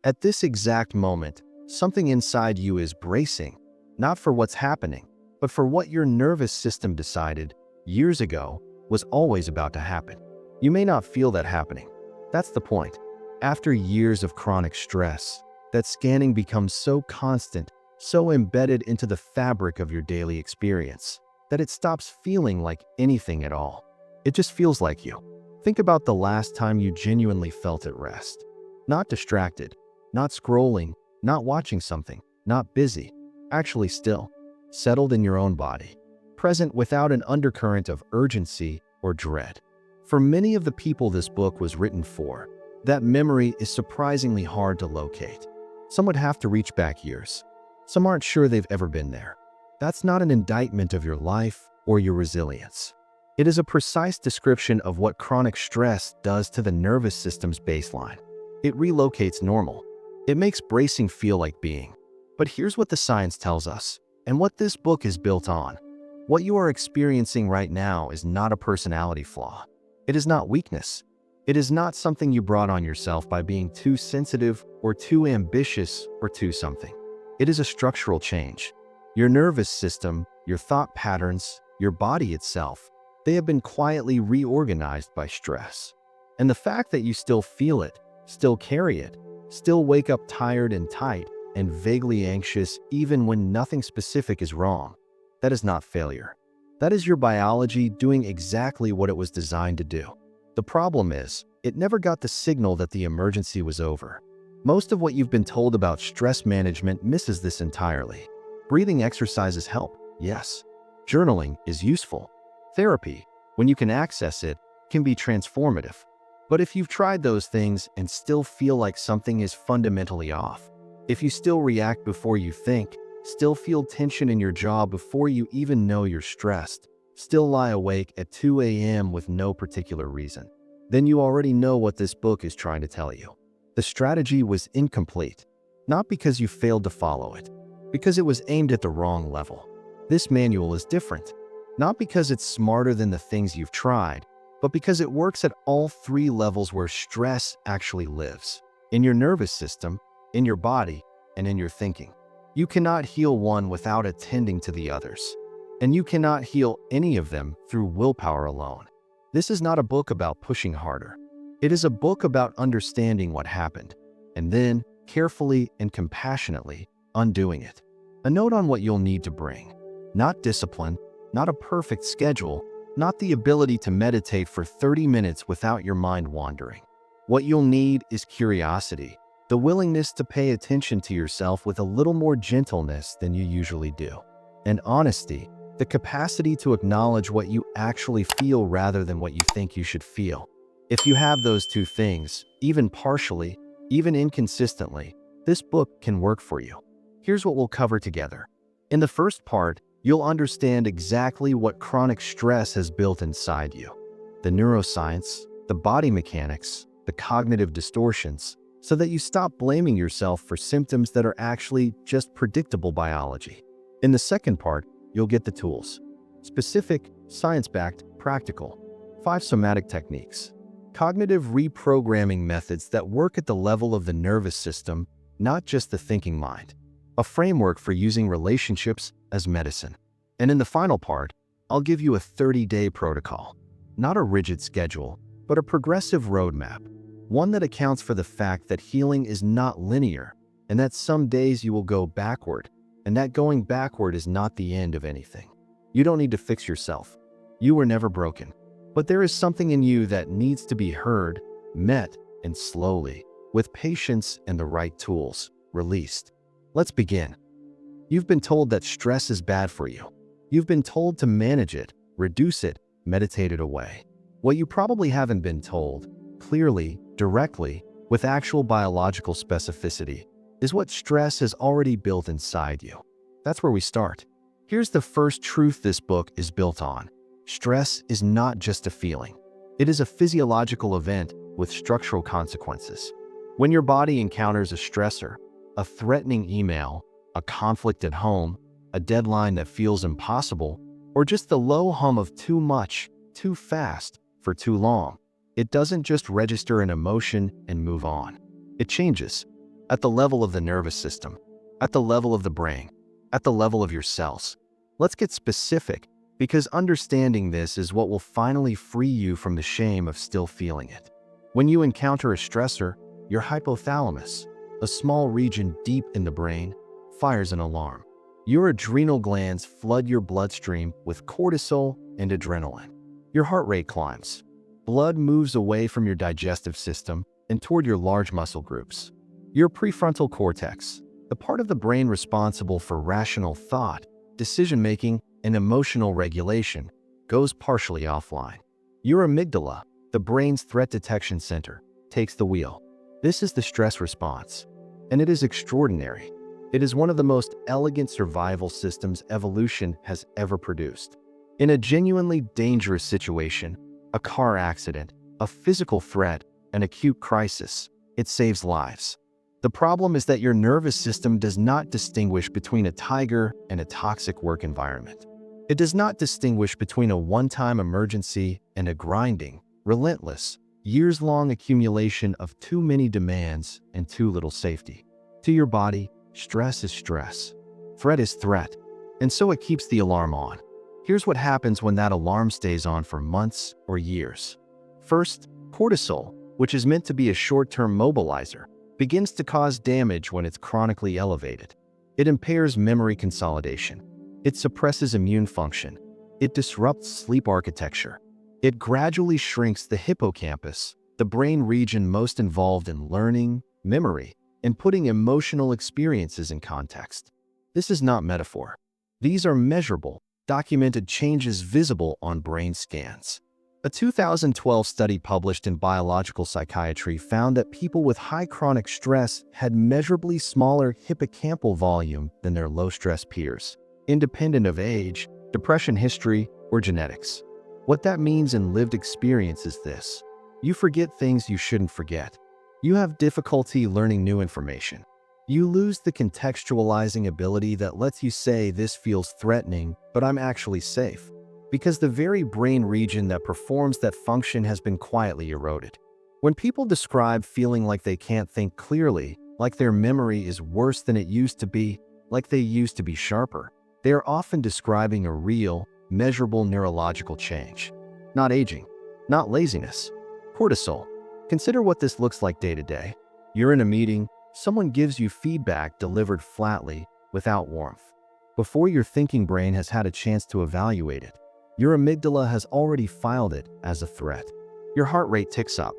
At this exact moment, something inside you is bracing, not for what's happening, but for what your nervous system decided years ago was always about to happen. You may not feel that happening. That's the point. After years of chronic stress, that scanning becomes so constant, so embedded into the fabric of your daily experience, that it stops feeling like anything at all. It just feels like you. Think about the last time you genuinely felt at rest. Not distracted, not scrolling, not watching something, not busy, actually still, settled in your own body, present without an undercurrent of urgency or dread. For many of the people this book was written for, that memory is surprisingly hard to locate. Some would have to reach back years. Some aren't sure they've ever been there. That's not an indictment of your life or your resilience. It is a precise description of what chronic stress does to the nervous system's baseline. It relocates normal. It makes bracing feel like being. But here's what the science tells us, and what this book is built on. What you are experiencing right now is not a personality flaw. It is not weakness. It is not something you brought on yourself by being too sensitive or too ambitious or too something. It is a structural change. Your nervous system, your thought patterns, your body itself, they have been quietly reorganized by stress. And the fact that you still feel it, still carry it, still wake up tired and tight and vaguely anxious even when nothing specific is wrong, that is not failure. That is your biology doing exactly what it was designed to do. The problem is, it never got the signal that the emergency was over. Most of what you've been told about stress management misses this entirely. Breathing exercises help, yes. Journaling is useful. Therapy, when you can access it, can be transformative. But if you've tried those things and still feel like something is fundamentally off, if you still react before you think, still feel tension in your jaw before you even know you're stressed, still lie awake at 2 a.m. with no particular reason, then you already know what this book is trying to tell you. The strategy was incomplete, not because you failed to follow it, because it was aimed at the wrong level. This manual is different, not because it's smarter than the things you've tried, but because it works at all three levels where stress actually lives: in your nervous system, in your body, and in your thinking. You cannot heal one without attending to the others. And you cannot heal any of them through willpower alone. This is not a book about pushing harder. It is a book about understanding what happened, and then, carefully and compassionately, undoing it. A note on what you'll need to bring. Not discipline, not a perfect schedule, not the ability to meditate for 30 minutes without your mind wandering. What you'll need is curiosity, the willingness to pay attention to yourself with a little more gentleness than you usually do, and honesty, the capacity to acknowledge what you actually feel rather than what you think you should feel. If you have those two things, even partially, even inconsistently, this book can work for you. Here's what we'll cover together. In the first part, you'll understand exactly what chronic stress has built inside you, the neuroscience, the body mechanics, the cognitive distortions, so that you stop blaming yourself for symptoms that are actually just predictable biology. In the second part, you'll get the tools. Specific, science-backed, practical. 5 somatic techniques. Cognitive reprogramming methods that work at the level of the nervous system, not just the thinking mind. A framework for using relationships as medicine. And in the final part, I'll give you a 30-day protocol. Not a rigid schedule, but a progressive roadmap. One that accounts for the fact that healing is not linear, and that some days you will go backward, and that going backward is not the end of anything. You don't need to fix yourself. You were never broken. But there is something in you that needs to be heard, met, and slowly, with patience and the right tools, released. Let's begin. You've been told that stress is bad for you. You've been told to manage it, reduce it, meditate it away. What you probably haven't been told, clearly, directly, with actual biological specificity, is what stress has already built inside you. That's where we start. Here's the first truth this book is built on. Stress is not just a feeling. It is a physiological event with structural consequences. When your body encounters a stressor, a threatening email, a conflict at home, a deadline that feels impossible, or just the low hum of too much, too fast, for too long, it doesn't just register an emotion and move on. It changes. at the level of the nervous system, at the level of the brain, at the level of your cells. Let's get specific, because understanding this is what will finally free you from the shame of still feeling it. When you encounter a stressor, your hypothalamus, a small region deep in the brain, fires an alarm. Your adrenal glands flood your bloodstream with cortisol and adrenaline. Your heart rate climbs. Blood moves away from your digestive system and toward your large muscle groups. Your prefrontal cortex, the part of the brain responsible for rational thought, decision-making, and emotional regulation, goes partially offline. Your amygdala, the brain's threat detection center, takes the wheel. This is the stress response, and it is extraordinary. It is one of the most elegant survival systems evolution has ever produced. In a genuinely dangerous situation, a car accident, a physical threat, an acute crisis, it saves lives. The problem is that your nervous system does not distinguish between a tiger and a toxic work environment. It does not distinguish between a one-time emergency and a grinding, relentless, years-long accumulation of too many demands and too little safety. To your body, stress is stress. Threat is threat. And so it keeps the alarm on. Here's what happens when that alarm stays on for months or years. First, cortisol, which is meant to be a short-term mobilizer, begins to cause damage when it's chronically elevated. It impairs memory consolidation. It suppresses immune function. It disrupts sleep architecture. It gradually shrinks the hippocampus, the brain region most involved in learning, memory, and putting emotional experiences in context. This is not metaphor. These are measurable, documented changes visible on brain scans. A 2012 study published in Biological Psychiatry found that people with high chronic stress had measurably smaller hippocampal volume than their low-stress peers, independent of age, depression history, or genetics. What that means in lived experience is this: you forget things you shouldn't forget. You have difficulty learning new information. You lose the contextualizing ability that lets you say this feels threatening, but I'm actually safe, because the very brain region that performs that function has been quietly eroded. When people describe feeling like they can't think clearly, like their memory is worse than it used to be, like they used to be sharper, they are often describing a real, measurable neurological change. Not aging, not laziness. Cortisol. Consider what this looks like day to day. You're in a meeting, someone gives you feedback delivered flatly, without warmth. Before your thinking brain has had a chance to evaluate it, your amygdala has already filed it as a threat. Your heart rate ticks up.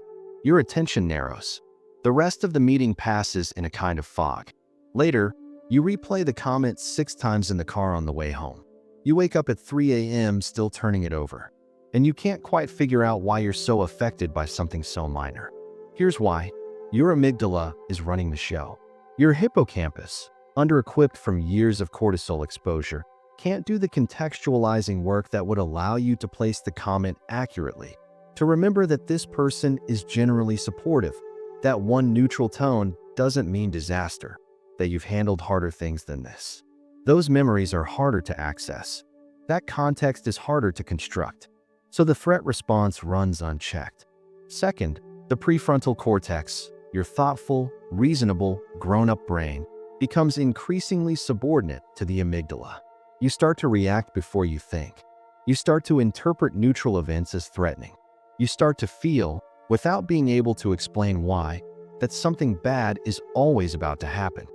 Your attention narrows. The rest of the meeting passes in a kind of fog. Later, you replay the comment 6 times in the car on the way home. You wake up at 3 a.m. still turning it over. And you can't quite figure out why you're so affected by something so minor. Here's why. Your amygdala is running the show. Your hippocampus, under-equipped from years of cortisol exposure, can't do the contextualizing work that would allow you to place the comment accurately, to remember that this person is generally supportive, that one neutral tone doesn't mean disaster, that you've handled harder things than this. Those memories are harder to access. That context is harder to construct. So the threat response runs unchecked. Second, the prefrontal cortex, your thoughtful, reasonable, grown-up brain, becomes increasingly subordinate to the amygdala. You start to react before you think. You start to interpret neutral events as threatening. You start to feel, without being able to explain why, that something bad is always about to happen.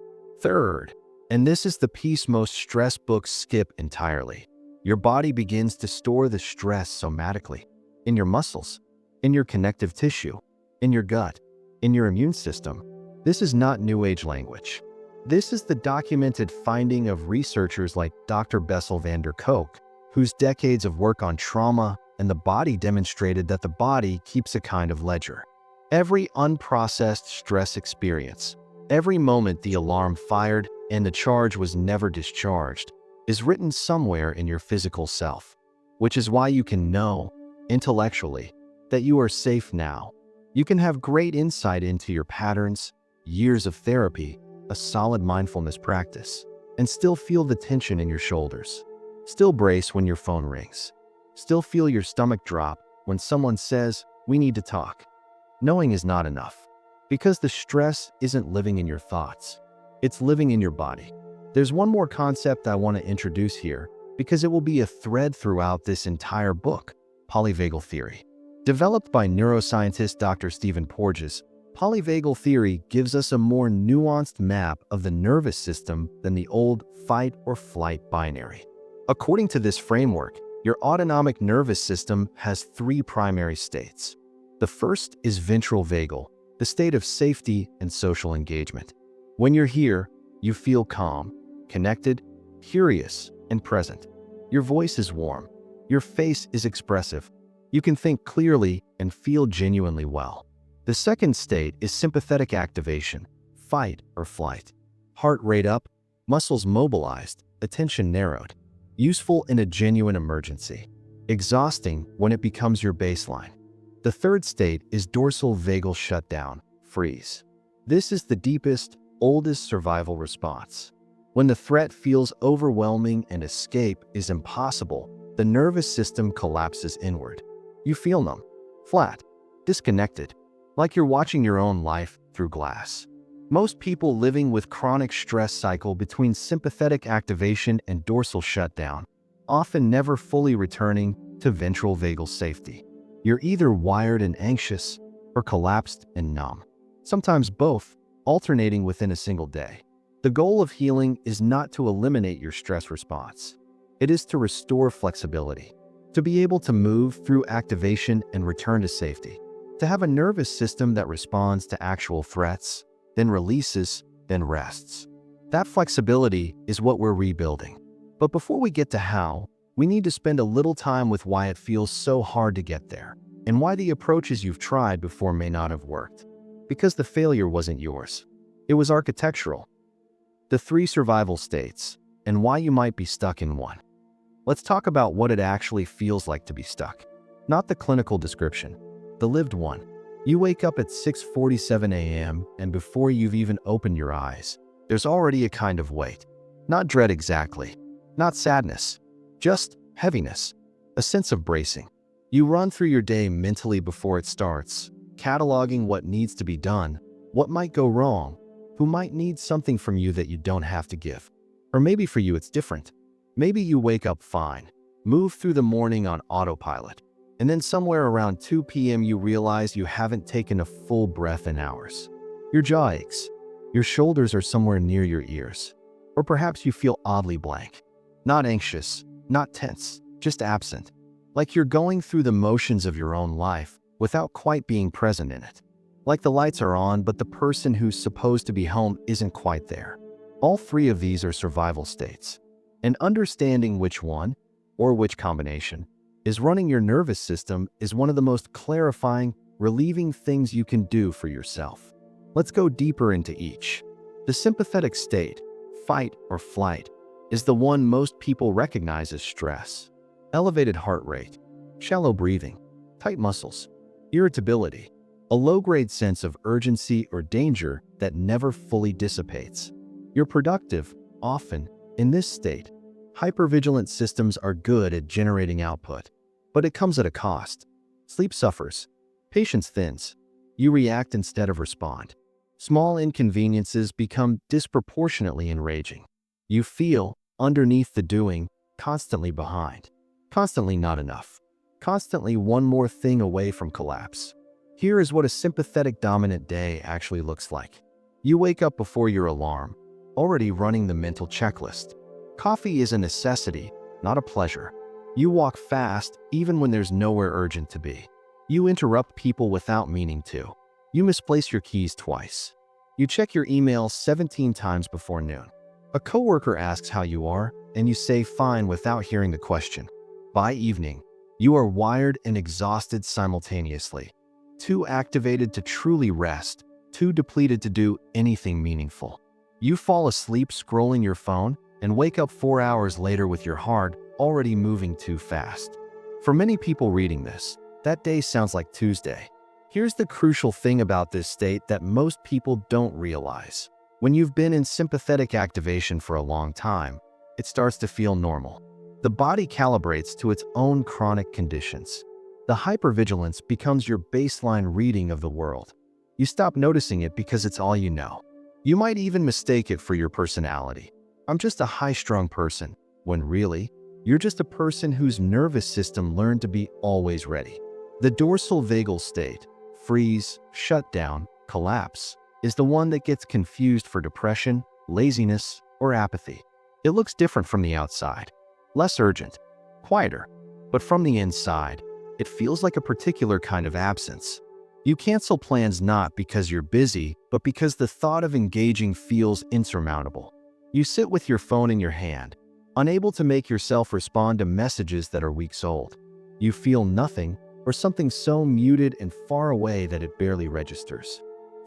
Third, and this is the piece most stress books skip entirely, your body begins to store the stress somatically, in your muscles, in your connective tissue, in your gut, in your immune system. This is not New Age language. This is the documented finding of researchers like Dr. Bessel van der Kolk, whose decades of work on trauma and the body demonstrated that the body keeps a kind of ledger. Every unprocessed stress experience, every moment the alarm fired and the charge was never discharged, is written somewhere in your physical self, which is why you can know, intellectually, that you are safe now. You can have great insight into your patterns, years of therapy, a solid mindfulness practice, and still feel the tension in your shoulders. Still brace when your phone rings. Still feel your stomach drop when someone says, "We need to talk." Knowing is not enough. Because the stress isn't living in your thoughts, it's living in your body. There's one more concept I want to introduce here because it will be a thread throughout this entire book: polyvagal theory. Developed by neuroscientist Dr. Stephen Porges, polyvagal theory gives us a more nuanced map of the nervous system than the old fight or flight binary. According to this framework, your autonomic nervous system has three primary states. The first is ventral vagal, the state of safety and social engagement. When you're here, you feel calm, connected, curious, and present. Your voice is warm. Your face is expressive. You can think clearly and feel genuinely well. The second state is sympathetic activation, fight or flight. Heart rate up, muscles mobilized, attention narrowed. Useful in a genuine emergency. Exhausting when it becomes your baseline. The third state is dorsal vagal shutdown, freeze. This is the deepest, oldest survival response. When the threat feels overwhelming and escape is impossible, the nervous system collapses inward. You feel numb, flat, disconnected, like you're watching your own life through glass. Most people living with chronic stress cycle between sympathetic activation and dorsal shutdown, often never fully returning to ventral vagal safety. You're either wired and anxious or collapsed and numb. Sometimes both, alternating within a single day. The goal of healing is not to eliminate your stress response. It is to restore flexibility, to be able to move through activation and return to safety, to have a nervous system that responds to actual threats, then releases, then rests. That flexibility is what we're rebuilding. But before we get to how, we need to spend a little time with why it feels so hard to get there, and why the approaches you've tried before may not have worked. Because the failure wasn't yours. It was architectural. The three survival states, and why you might be stuck in one. Let's talk about what it actually feels like to be stuck. Not the clinical description, the lived one. You wake up at 6:47 a.m. and before you've even opened your eyes, there's already a kind of weight. Not dread exactly, not sadness, just heaviness, a sense of bracing. You run through your day mentally before it starts, cataloging what needs to be done, what might go wrong, who might need something from you that you don't have to give. Or maybe for you it's different. Maybe you wake up fine, move through the morning on autopilot, and then somewhere around 2 p.m. you realize you haven't taken a full breath in hours. Your jaw aches. Your shoulders are somewhere near your ears. Or perhaps you feel oddly blank. Not anxious, not tense, just absent. Like you're going through the motions of your own life without quite being present in it. Like the lights are on, but the person who's supposed to be home isn't quite there. All three of these are survival states. And understanding which one, or which combination, is running your nervous system is one of the most clarifying, relieving things you can do for yourself. Let's go deeper into each. The sympathetic state, fight or flight, is the one most people recognize as stress. Elevated heart rate, shallow breathing, tight muscles, irritability, a low-grade sense of urgency or danger that never fully dissipates. You're productive, often, in this state. Hypervigilant systems are good at generating output, but it comes at a cost. Sleep suffers, patience thins. You react instead of respond. Small inconveniences become disproportionately enraging. You feel, underneath the doing, constantly behind, constantly not enough, constantly one more thing away from collapse. Here is what a sympathetic dominant day actually looks like. You wake up before your alarm, already running the mental checklist. Coffee is a necessity, not a pleasure. You walk fast, even when there's nowhere urgent to be. You interrupt people without meaning to. You misplace your keys twice. You check your email 17 times before noon. A coworker asks how you are, and you say fine without hearing the question. By evening, you are wired and exhausted simultaneously. Too activated to truly rest, too depleted to do anything meaningful. You fall asleep scrolling your phone and wake up 4 hours later with your heart already moving too fast. For many people reading this, that day sounds like Tuesday. Here's the crucial thing about this state that most people don't realize. When you've been in sympathetic activation for a long time, it starts to feel normal. The body calibrates to its own chronic conditions. The hypervigilance becomes your baseline reading of the world. You stop noticing it because it's all you know. You might even mistake it for your personality. I'm just a high-strung person, when really, you're just a person whose nervous system learned to be always ready. The dorsal vagal state, freeze, shutdown, collapse, is the one that gets confused for depression, laziness, or apathy. It looks different from the outside, less urgent, quieter, but from the inside, it feels like a particular kind of absence. You cancel plans not because you're busy, but because the thought of engaging feels insurmountable. You sit with your phone in your hand, unable to make yourself respond to messages that are weeks old. You feel nothing, or something so muted and far away that it barely registers.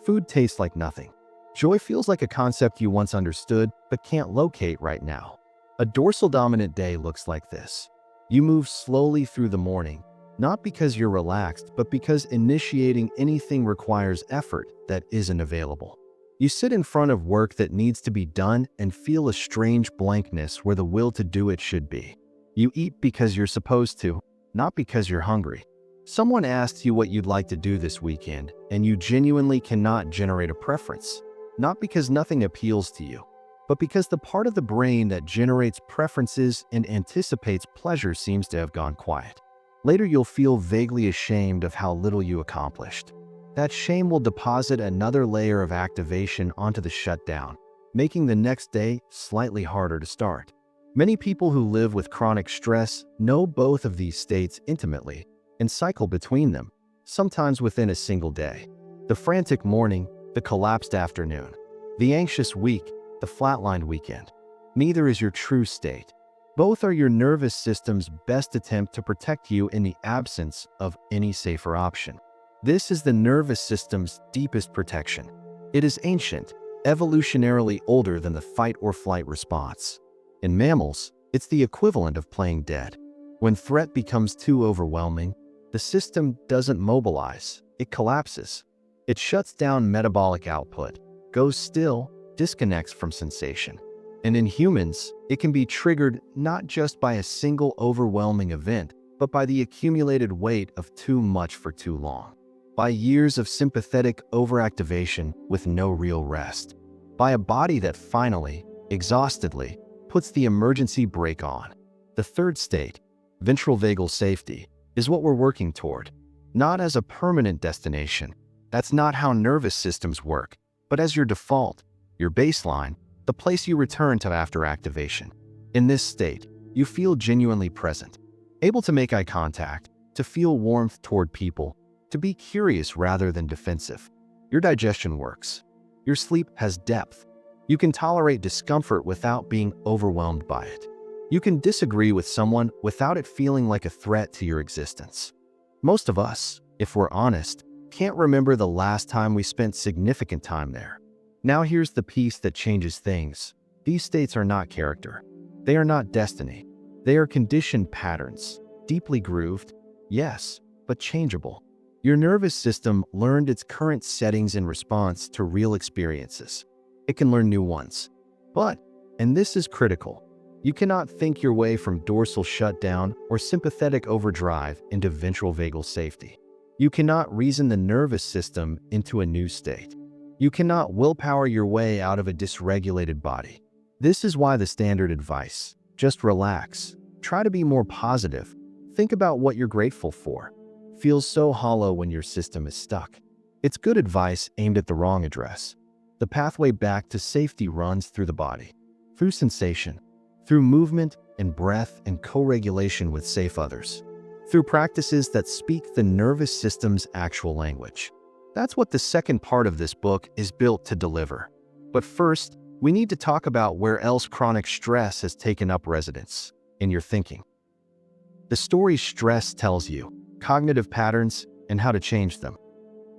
Food tastes like nothing. Joy feels like a concept you once understood but can't locate right now. A dorsal dominant day looks like this. You move slowly through the morning, not because you're relaxed, but because initiating anything requires effort that isn't available. You sit in front of work that needs to be done and feel a strange blankness where the will to do it should be. You eat because you're supposed to, not because you're hungry. Someone asks you what you'd like to do this weekend, and you genuinely cannot generate a preference. Not because nothing appeals to you, but because the part of the brain that generates preferences and anticipates pleasure seems to have gone quiet. Later, you'll feel vaguely ashamed of how little you accomplished. That shame will deposit another layer of activation onto the shutdown, making the next day slightly harder to start. Many people who live with chronic stress know both of these states intimately and cycle between them, sometimes within a single day. The frantic morning, the collapsed afternoon. The anxious week, the flatlined weekend. Neither is your true state. Both are your nervous system's best attempt to protect you in the absence of any safer option. This is the nervous system's deepest protection. It is ancient, evolutionarily older than the fight or flight response. In mammals, it's the equivalent of playing dead. When threat becomes too overwhelming, the system doesn't mobilize, it collapses. It shuts down metabolic output, goes still, disconnects from sensation. And in humans, it can be triggered not just by a single overwhelming event, but by the accumulated weight of too much for too long. By years of sympathetic overactivation with no real rest. By a body that finally, exhaustedly, puts the emergency brake on. The third state, ventral vagal safety, is what we're working toward. Not as a permanent destination. That's not how nervous systems work, but as your default, your baseline, the place you return to after activation. In this state, you feel genuinely present, able to make eye contact, to feel warmth toward people, to be curious rather than defensive. Your digestion works. Your sleep has depth. You can tolerate discomfort without being overwhelmed by it. You can disagree with someone without it feeling like a threat to your existence. Most of us, if we're honest, can't remember the last time we spent significant time there. Now here's the piece that changes things. These states are not character. They are not destiny. They are conditioned patterns, deeply grooved, yes, but changeable. Your nervous system learned its current settings in response to real experiences. It can learn new ones. But, and this is critical, you cannot think your way from dorsal shutdown or sympathetic overdrive into ventral vagal safety. You cannot reason the nervous system into a new state. You cannot willpower your way out of a dysregulated body. This is why the standard advice, just relax, try to be more positive, think about what you're grateful for, feels so hollow when your system is stuck. It's good advice aimed at the wrong address. The pathway back to safety runs through the body, through sensation, through movement and breath and co-regulation with safe others, through practices that speak the nervous system's actual language. That's what the second part of this book is built to deliver. But first, we need to talk about where else chronic stress has taken up residence in your thinking. The story stress tells you, cognitive patterns, and how to change them.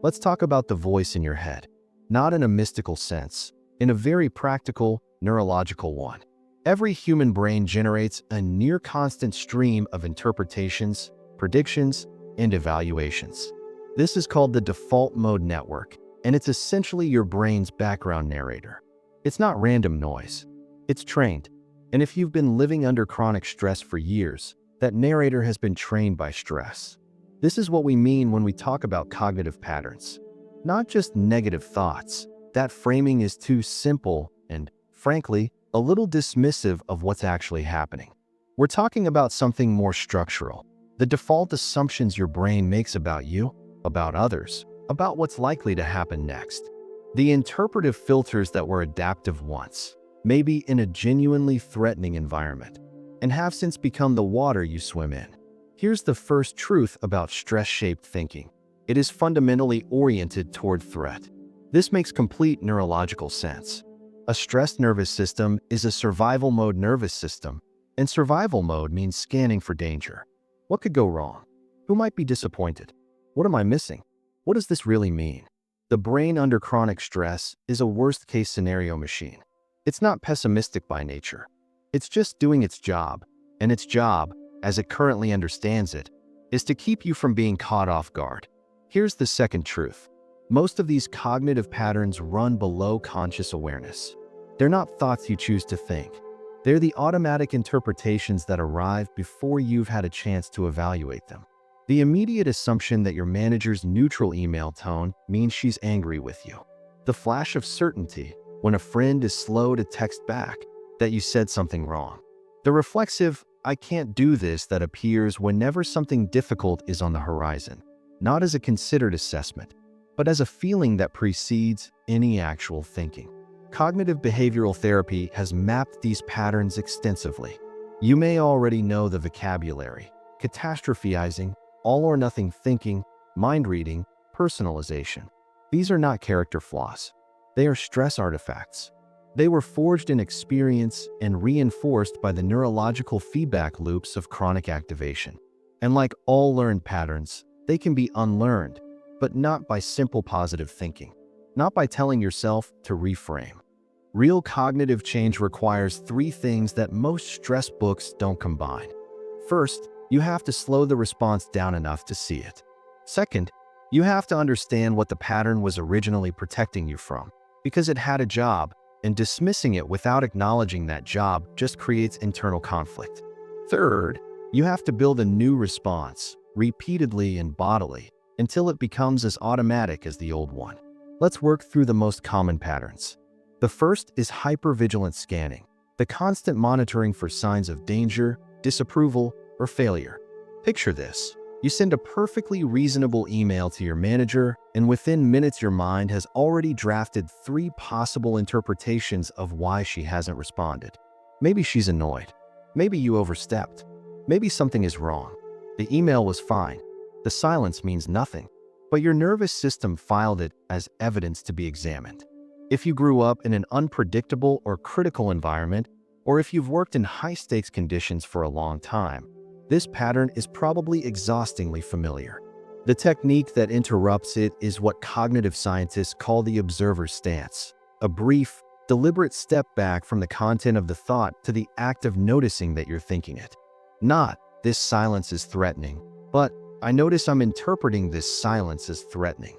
Let's talk about the voice in your head, not in a mystical sense, in a very practical, neurological one. Every human brain generates a near constant stream of interpretations, predictions, and evaluations. This is called the default mode network, and it's essentially your brain's background narrator. It's not random noise. It's trained. And if you've been living under chronic stress for years, that narrator has been trained by stress. This is what we mean when we talk about cognitive patterns. not just negative thoughts. That framing is too simple and, frankly, a little dismissive of what's actually happening. We're talking about something more structural. The default assumptions your brain makes about you, about others, about what's likely to happen next. The interpretive filters that were adaptive once, maybe in a genuinely threatening environment, and have since become the water you swim in. Here's the first truth about stress-shaped thinking. It is fundamentally oriented toward threat. This makes complete neurological sense. A stressed nervous system is a survival mode nervous system, and survival mode means scanning for danger. What could go wrong? Who might be disappointed? What am I missing? What does this really mean? The brain under chronic stress is a worst-case scenario machine. It's not pessimistic by nature. It's just doing its job, and its job, as it currently understands it, is to keep you from being caught off guard. Here's the second truth. Most of these cognitive patterns run below conscious awareness. They're not thoughts you choose to think. They're the automatic interpretations that arrive before you've had a chance to evaluate them. The immediate assumption that your manager's neutral email tone means she's angry with you. The flash of certainty when a friend is slow to text back that you said something wrong. The reflexive, "I can't do this" that appears whenever something difficult is on the horizon, not as a considered assessment, but as a feeling that precedes any actual thinking. Cognitive behavioral therapy has mapped these patterns extensively. You may already know the vocabulary: catastrophizing, all-or-nothing thinking, mind-reading, personalization. These are not character flaws. They are stress artifacts. They were forged in experience and reinforced by the neurological feedback loops of chronic activation. And like all learned patterns, they can be unlearned, but not by simple positive thinking, not by telling yourself to reframe. Real cognitive change requires three things that most stress books don't combine. First, you have to slow the response down enough to see it. Second, you have to understand what the pattern was originally protecting you from, because it had a job, and dismissing it without acknowledging that job just creates internal conflict. Third, you have to build a new response, repeatedly and bodily, until it becomes as automatic as the old one. Let's work through the most common patterns. The first is hypervigilant scanning, the constant monitoring for signs of danger, disapproval, or failure. Picture this. You send a perfectly reasonable email to your manager, and within minutes your mind has already drafted 3 possible interpretations of why she hasn't responded. Maybe she's annoyed. Maybe you overstepped. Maybe something is wrong. The email was fine. The silence means nothing. But your nervous system filed it as evidence to be examined. If you grew up in an unpredictable or critical environment, or if you've worked in high-stakes conditions for a long time, this pattern is probably exhaustingly familiar. The technique that interrupts it is what cognitive scientists call the observer stance, a brief, deliberate step back from the content of the thought to the act of noticing that you're thinking it. Not, "This silence is threatening," but, "I notice I'm interpreting this silence as threatening."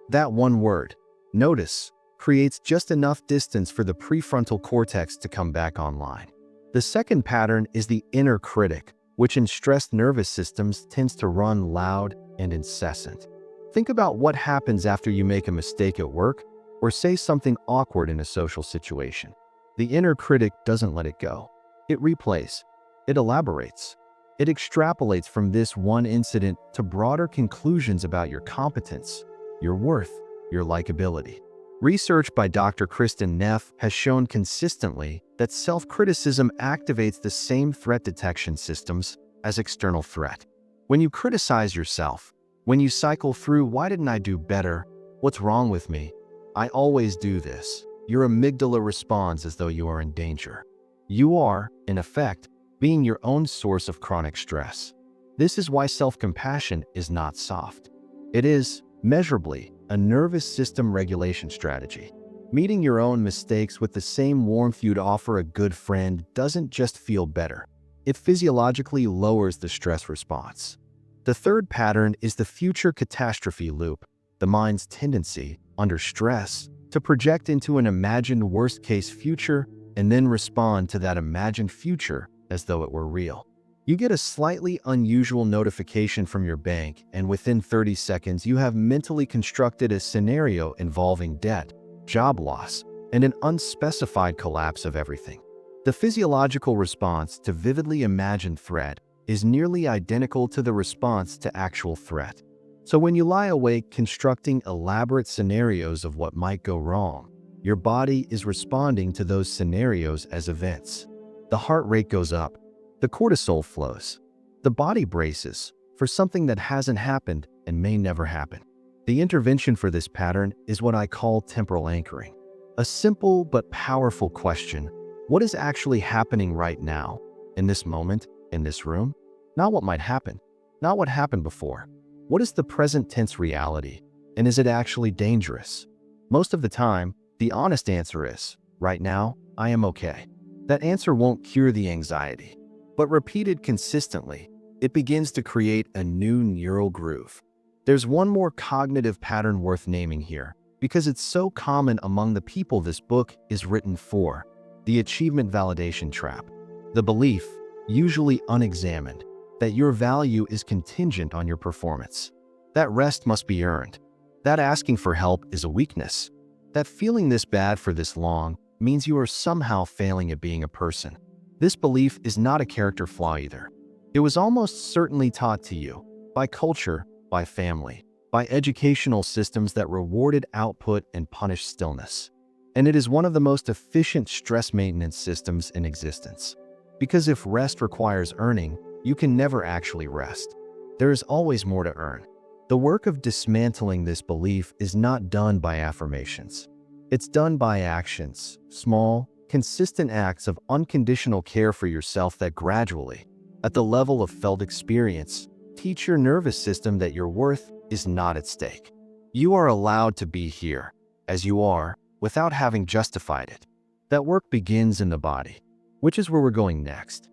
That one word, notice, creates just enough distance for the prefrontal cortex to come back online. The second pattern is the inner critic, which in stressed nervous systems tends to run loud and incessant. Think about what happens after you make a mistake at work or say something awkward in a social situation. The inner critic doesn't let it go. It replays. It elaborates. It extrapolates from this one incident to broader conclusions about your competence, your worth, your likability. Research by Dr. Kristen Neff has shown consistently that self-criticism activates the same threat detection systems as external threat. When you criticize yourself, when you cycle through "Why didn't I do better? What's wrong with me? I always do this," your amygdala responds as though you are in danger. You are, in effect, being your own source of chronic stress. This is why self-compassion is not soft. It is, measurably, a nervous system regulation strategy. Meeting your own mistakes with the same warmth you'd offer a good friend doesn't just feel better. It physiologically lowers the stress response. The third pattern is the future catastrophe loop, the mind's tendency, under stress, to project into an imagined worst-case future and then respond to that imagined future as though it were real. You get a slightly unusual notification from your bank, and within 30 seconds, you have mentally constructed a scenario involving debt, job loss, and an unspecified collapse of everything. The physiological response to vividly imagined threat is nearly identical to the response to actual threat. So when you lie awake constructing elaborate scenarios of what might go wrong, your body is responding to those scenarios as events. The heart rate goes up, the cortisol flows, the body braces for something that hasn't happened and may never happen. The intervention for this pattern is what I call temporal anchoring. A simple but powerful question: what is actually happening right now, in this moment, in this room? Not what might happen, not what happened before. What is the present tense reality, and is it actually dangerous? Most of the time, the honest answer is, right now, I am okay. That answer won't cure the anxiety, but repeated consistently, it begins to create a new neural groove. There's one more cognitive pattern worth naming here, because it's so common among the people this book is written for: the achievement validation trap. The belief, usually unexamined, that your value is contingent on your performance. That rest must be earned. That asking for help is a weakness. That feeling this bad for this long means you are somehow failing at being a person. This belief is not a character flaw either. It was almost certainly taught to you by culture, by family, by educational systems that rewarded output and punished stillness. And it is one of the most efficient stress maintenance systems in existence. Because if rest requires earning, you can never actually rest. There is always more to earn. The work of dismantling this belief is not done by affirmations. It's done by actions, small, consistent acts of unconditional care for yourself that gradually, at the level of felt experience, teach your nervous system that your worth is not at stake. You are allowed to be here, as you are, without having justified it. That work begins in the body, which is where we're going next.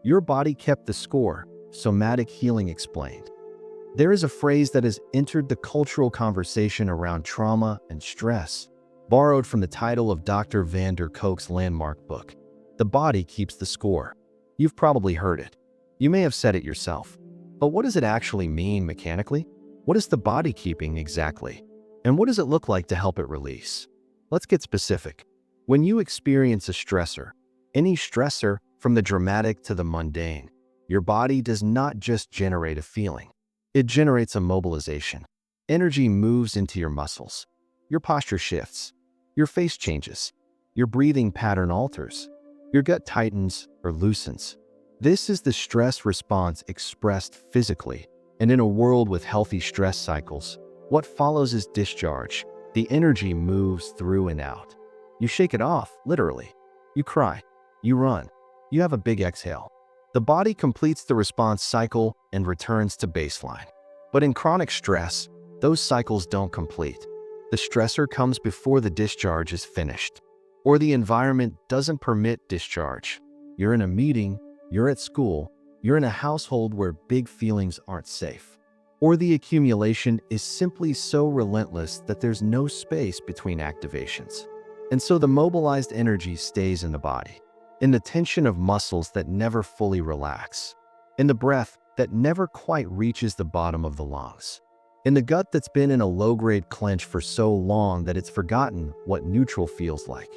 Your body kept the score, Somatic healing explained. There is a phrase that has entered the cultural conversation around trauma and stress, borrowed from the title of Dr. Van der Kolk's landmark book, The Body Keeps the Score. You've probably heard it. You may have said it yourself. But what does it actually mean mechanically? What is the body keeping exactly? And what does it look like to help it release? Let's get specific. When you experience a stressor, any stressor from the dramatic to the mundane, your body does not just generate a feeling. It generates a mobilization. Energy moves into your muscles. Your posture shifts. Your face changes. Your breathing pattern alters. Your gut tightens or loosens. This is the stress response expressed physically. And in a world with healthy stress cycles, what follows is discharge. The energy moves through and out. You shake it off, literally. You cry. You run. You have a big exhale. The body completes the response cycle and returns to baseline. But in chronic stress, those cycles don't complete. The stressor comes before the discharge is finished, or the environment doesn't permit discharge. You're in a meeting, you're at school, you're in a household where big feelings aren't safe. Or the accumulation is simply so relentless that there's no space between activations. And so the mobilized energy stays in the body, in the tension of muscles that never fully relax, in the breath that never quite reaches the bottom of the lungs, in the gut that's been in a low-grade clench for so long that it's forgotten what neutral feels like,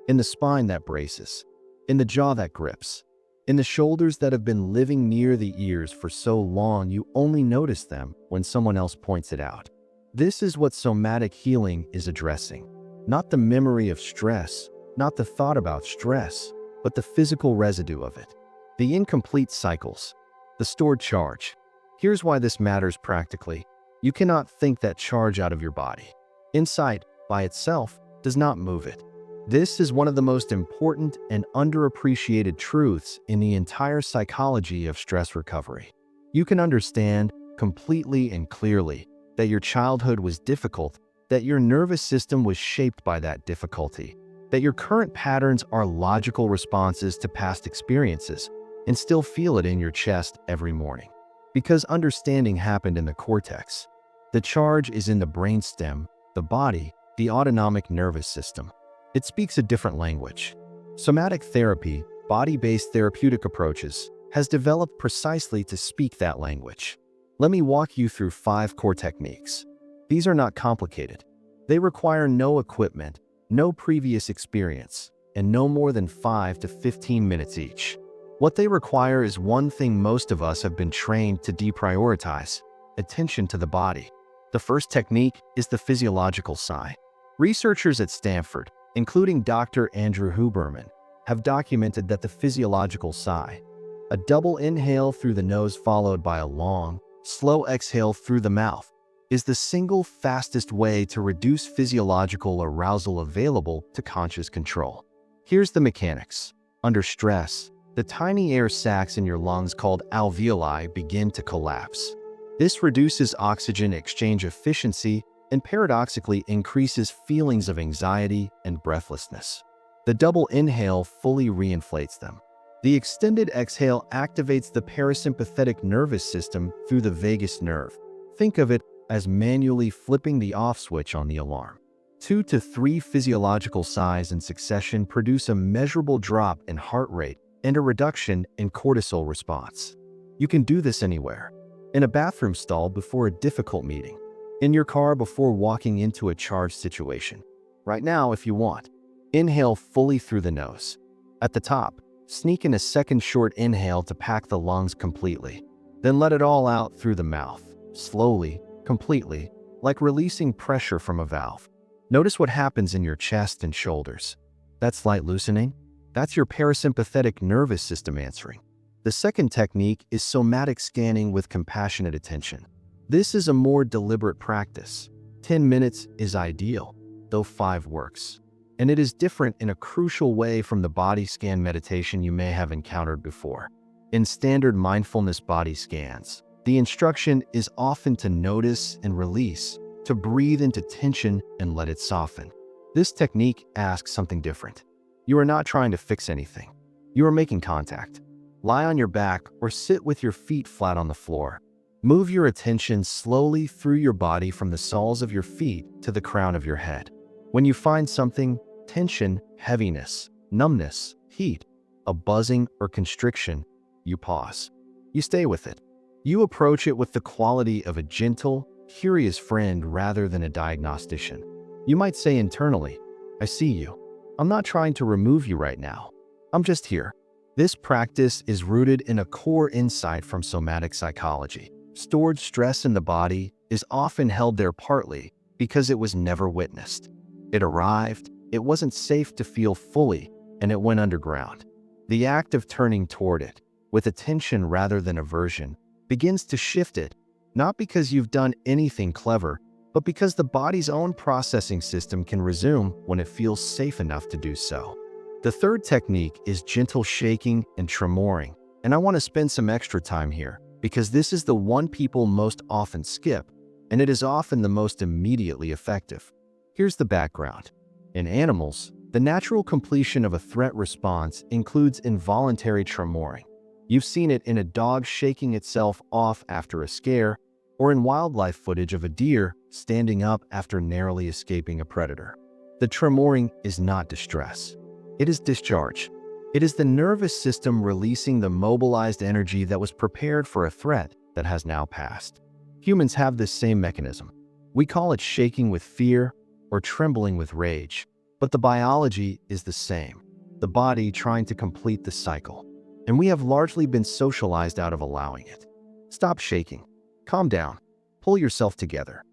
in the spine that braces, in the jaw that grips, in the shoulders that have been living near the ears for so long you only notice them when someone else points it out. This is what somatic healing is addressing. Not the memory of stress, not the thought about stress, but the physical residue of it. The incomplete cycles, the stored charge. Here's why this matters practically. You cannot think that charge out of your body. Insight, by itself, does not move it. This is one of the most important and underappreciated truths in the entire psychology of stress recovery. You can understand completely and clearly that your childhood was difficult, that your nervous system was shaped by that difficulty, that your current patterns are logical responses to past experiences, and still feel it in your chest every morning. Because understanding happened in the cortex. The charge is in the brainstem, the body, the autonomic nervous system. It speaks a different language. Somatic therapy, body-based therapeutic approaches, has developed precisely to speak that language. Let me walk you through 5 core techniques. These are not complicated. They require no equipment, no previous experience, and no more than 5 to 15 minutes each. What they require is one thing most of us have been trained to deprioritize: attention to the body. The first technique is the physiological sigh. Researchers at Stanford, including Dr. Andrew Huberman, have documented that the physiological sigh, a double inhale through the nose followed by a long, slow exhale through the mouth, is the single fastest way to reduce physiological arousal available to conscious control. Here's the mechanics. Under stress, the tiny air sacs in your lungs called alveoli begin to collapse. This reduces oxygen exchange efficiency and paradoxically increases feelings of anxiety and breathlessness. The double inhale fully reinflates them. The extended exhale activates the parasympathetic nervous system through the vagus nerve. Think of it as manually flipping the off switch on the alarm. 2 to 3 physiological sighs in succession produce a measurable drop in heart rate and a reduction in cortisol response. You can do this anywhere. In a bathroom stall before a difficult meeting. In your car before walking into a charged situation. Right now, if you want. Inhale fully through the nose. At the top, sneak in a second short inhale to pack the lungs completely. Then let it all out through the mouth, slowly, completely, like releasing pressure from a valve. Notice what happens in your chest and shoulders. That slight loosening? That's your parasympathetic nervous system answering. The second technique is somatic scanning with compassionate attention. This is a more deliberate practice. 10 minutes is ideal, though 5 works. And it is different in a crucial way from the body scan meditation you may have encountered before. In standard mindfulness body scans, the instruction is often to notice and release, to breathe into tension and let it soften. This technique asks something different. You are not trying to fix anything. You are making contact. Lie on your back or sit with your feet flat on the floor. Move your attention slowly through your body from the soles of your feet to the crown of your head. When you find something, tension, heaviness, numbness, heat, a buzzing or constriction, you pause. You stay with it. You approach it with the quality of a gentle, curious friend rather than a diagnostician. You might say internally, I see you. I'm not trying to remove you right now. I'm just here. This practice is rooted in a core insight from somatic psychology. Stored stress in the body is often held there partly because it was never witnessed. It arrived, it wasn't safe to feel fully, and it went underground. The act of turning toward it, with attention rather than aversion, begins to shift it, not because you've done anything clever, but because the body's own processing system can resume when it feels safe enough to do so. The third technique is gentle shaking and tremoring, and I want to spend some extra time here because this is the one people most often skip, and it is often the most immediately effective. Here's the background. In animals, the natural completion of a threat response includes involuntary tremoring. You've seen it in a dog shaking itself off after a scare, or in wildlife footage of a deer standing up after narrowly escaping a predator. The tremoring is not distress. It is discharge. It is the nervous system releasing the mobilized energy that was prepared for a threat that has now passed. Humans have this same mechanism. We call it shaking with fear or trembling with rage, but the biology is the same. The body trying to complete the cycle. And we have largely been socialized out of allowing it. Stop shaking. Calm down. Pull yourself together.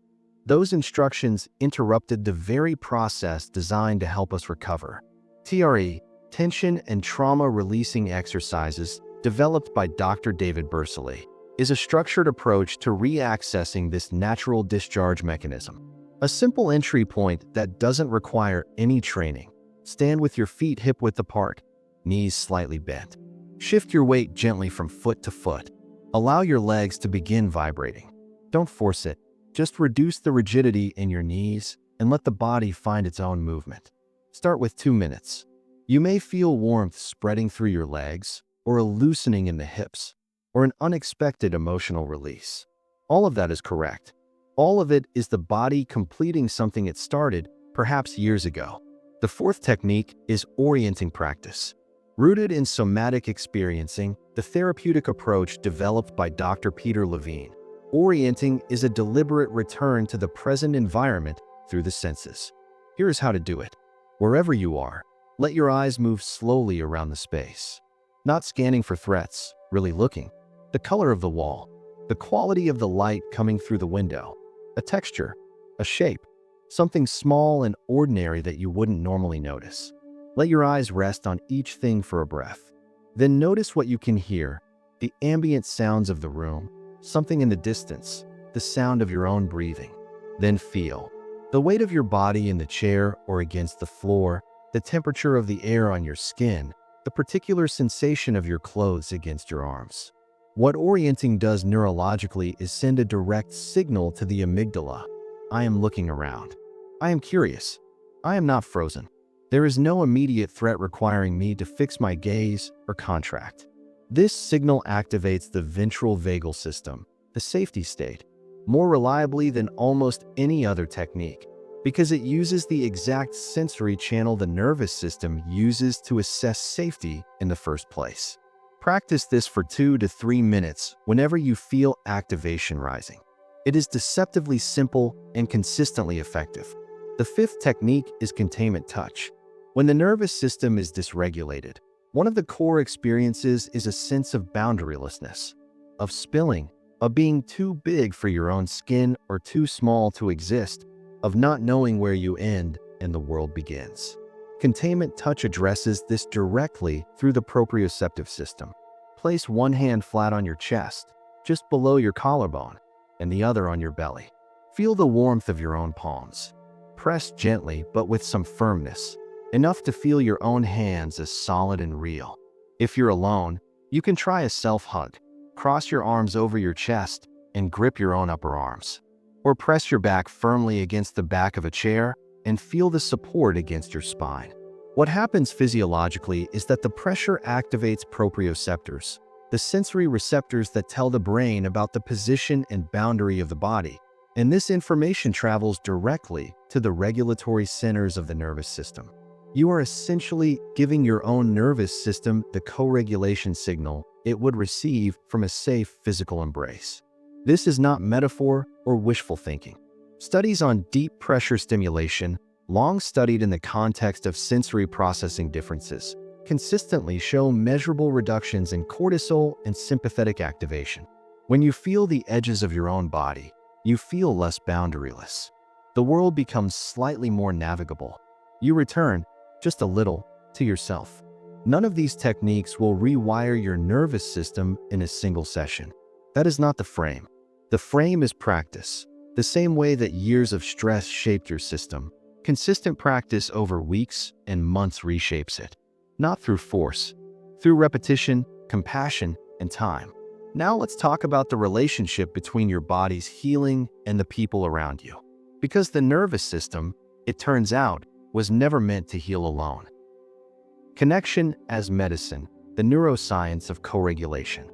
Those instructions interrupted the very process designed to help us recover. TRE, Tension and Trauma Releasing Exercises, developed by Dr. David Berceli, is a structured approach to re-accessing this natural discharge mechanism. A simple entry point that doesn't require any training. Stand with your feet hip-width apart, knees slightly bent. Shift your weight gently from foot to foot. Allow your legs to begin vibrating. Don't force it. Just reduce the rigidity in your knees and let the body find its own movement. Start with 2 minutes. You may feel warmth spreading through your legs, or a loosening in the hips, or an unexpected emotional release. All of that is correct. All of it is the body completing something it started, perhaps years ago. The fourth technique is orienting practice. Rooted in somatic experiencing, the therapeutic approach developed by Dr. Peter Levine, orienting is a deliberate return to the present environment through the senses. Here's how to do it. Wherever you are, let your eyes move slowly around the space. Not scanning for threats, really looking. The color of the wall, the quality of the light coming through the window, a texture, a shape, something small and ordinary that you wouldn't normally notice. Let your eyes rest on each thing for a breath. Then notice what you can hear, the ambient sounds of the room, something in the distance, the sound of your own breathing. Then feel the weight of your body in the chair or against the floor, the temperature of the air on your skin, the particular sensation of your clothes against your arms. What orienting does neurologically is send a direct signal to the amygdala. I am looking around. I am curious. I am not frozen. There is no immediate threat requiring me to fix my gaze or contract. This signal activates the ventral vagal system, the safety state, more reliably than almost any other technique, because it uses the exact sensory channel the nervous system uses to assess safety in the first place. Practice this for 2 to 3 minutes whenever you feel activation rising. It is deceptively simple and consistently effective. The fifth technique is containment touch. When the nervous system is dysregulated, one of the core experiences is a sense of boundarylessness, of spilling, of being too big for your own skin or too small to exist, of not knowing where you end and the world begins. Containment touch addresses this directly through the proprioceptive system. Place one hand flat on your chest, just below your collarbone, and the other on your belly. Feel the warmth of your own palms. Press gently but with some firmness, enough to feel your own hands as solid and real. If you're alone, you can try a self-hug. Cross your arms over your chest and grip your own upper arms. Or press your back firmly against the back of a chair and feel the support against your spine. What happens physiologically is that the pressure activates proprioceptors, the sensory receptors that tell the brain about the position and boundary of the body, and this information travels directly to the regulatory centers of the nervous system. You are essentially giving your own nervous system the co-regulation signal it would receive from a safe physical embrace. This is not metaphor or wishful thinking. Studies on deep pressure stimulation, long studied in the context of sensory processing differences, consistently show measurable reductions in cortisol and sympathetic activation. When you feel the edges of your own body, you feel less boundaryless. The world becomes slightly more navigable. You return, just a little, to yourself. None of these techniques will rewire your nervous system in a single session. That is not the frame. The frame is practice. The same way that years of stress shaped your system, consistent practice over weeks and months reshapes it. Not through force, through repetition, compassion, and time. Now let's talk about the relationship between your body's healing and the people around you. Because the nervous system, it turns out, was never meant to heal alone. Connection as medicine, the neuroscience of co-regulation.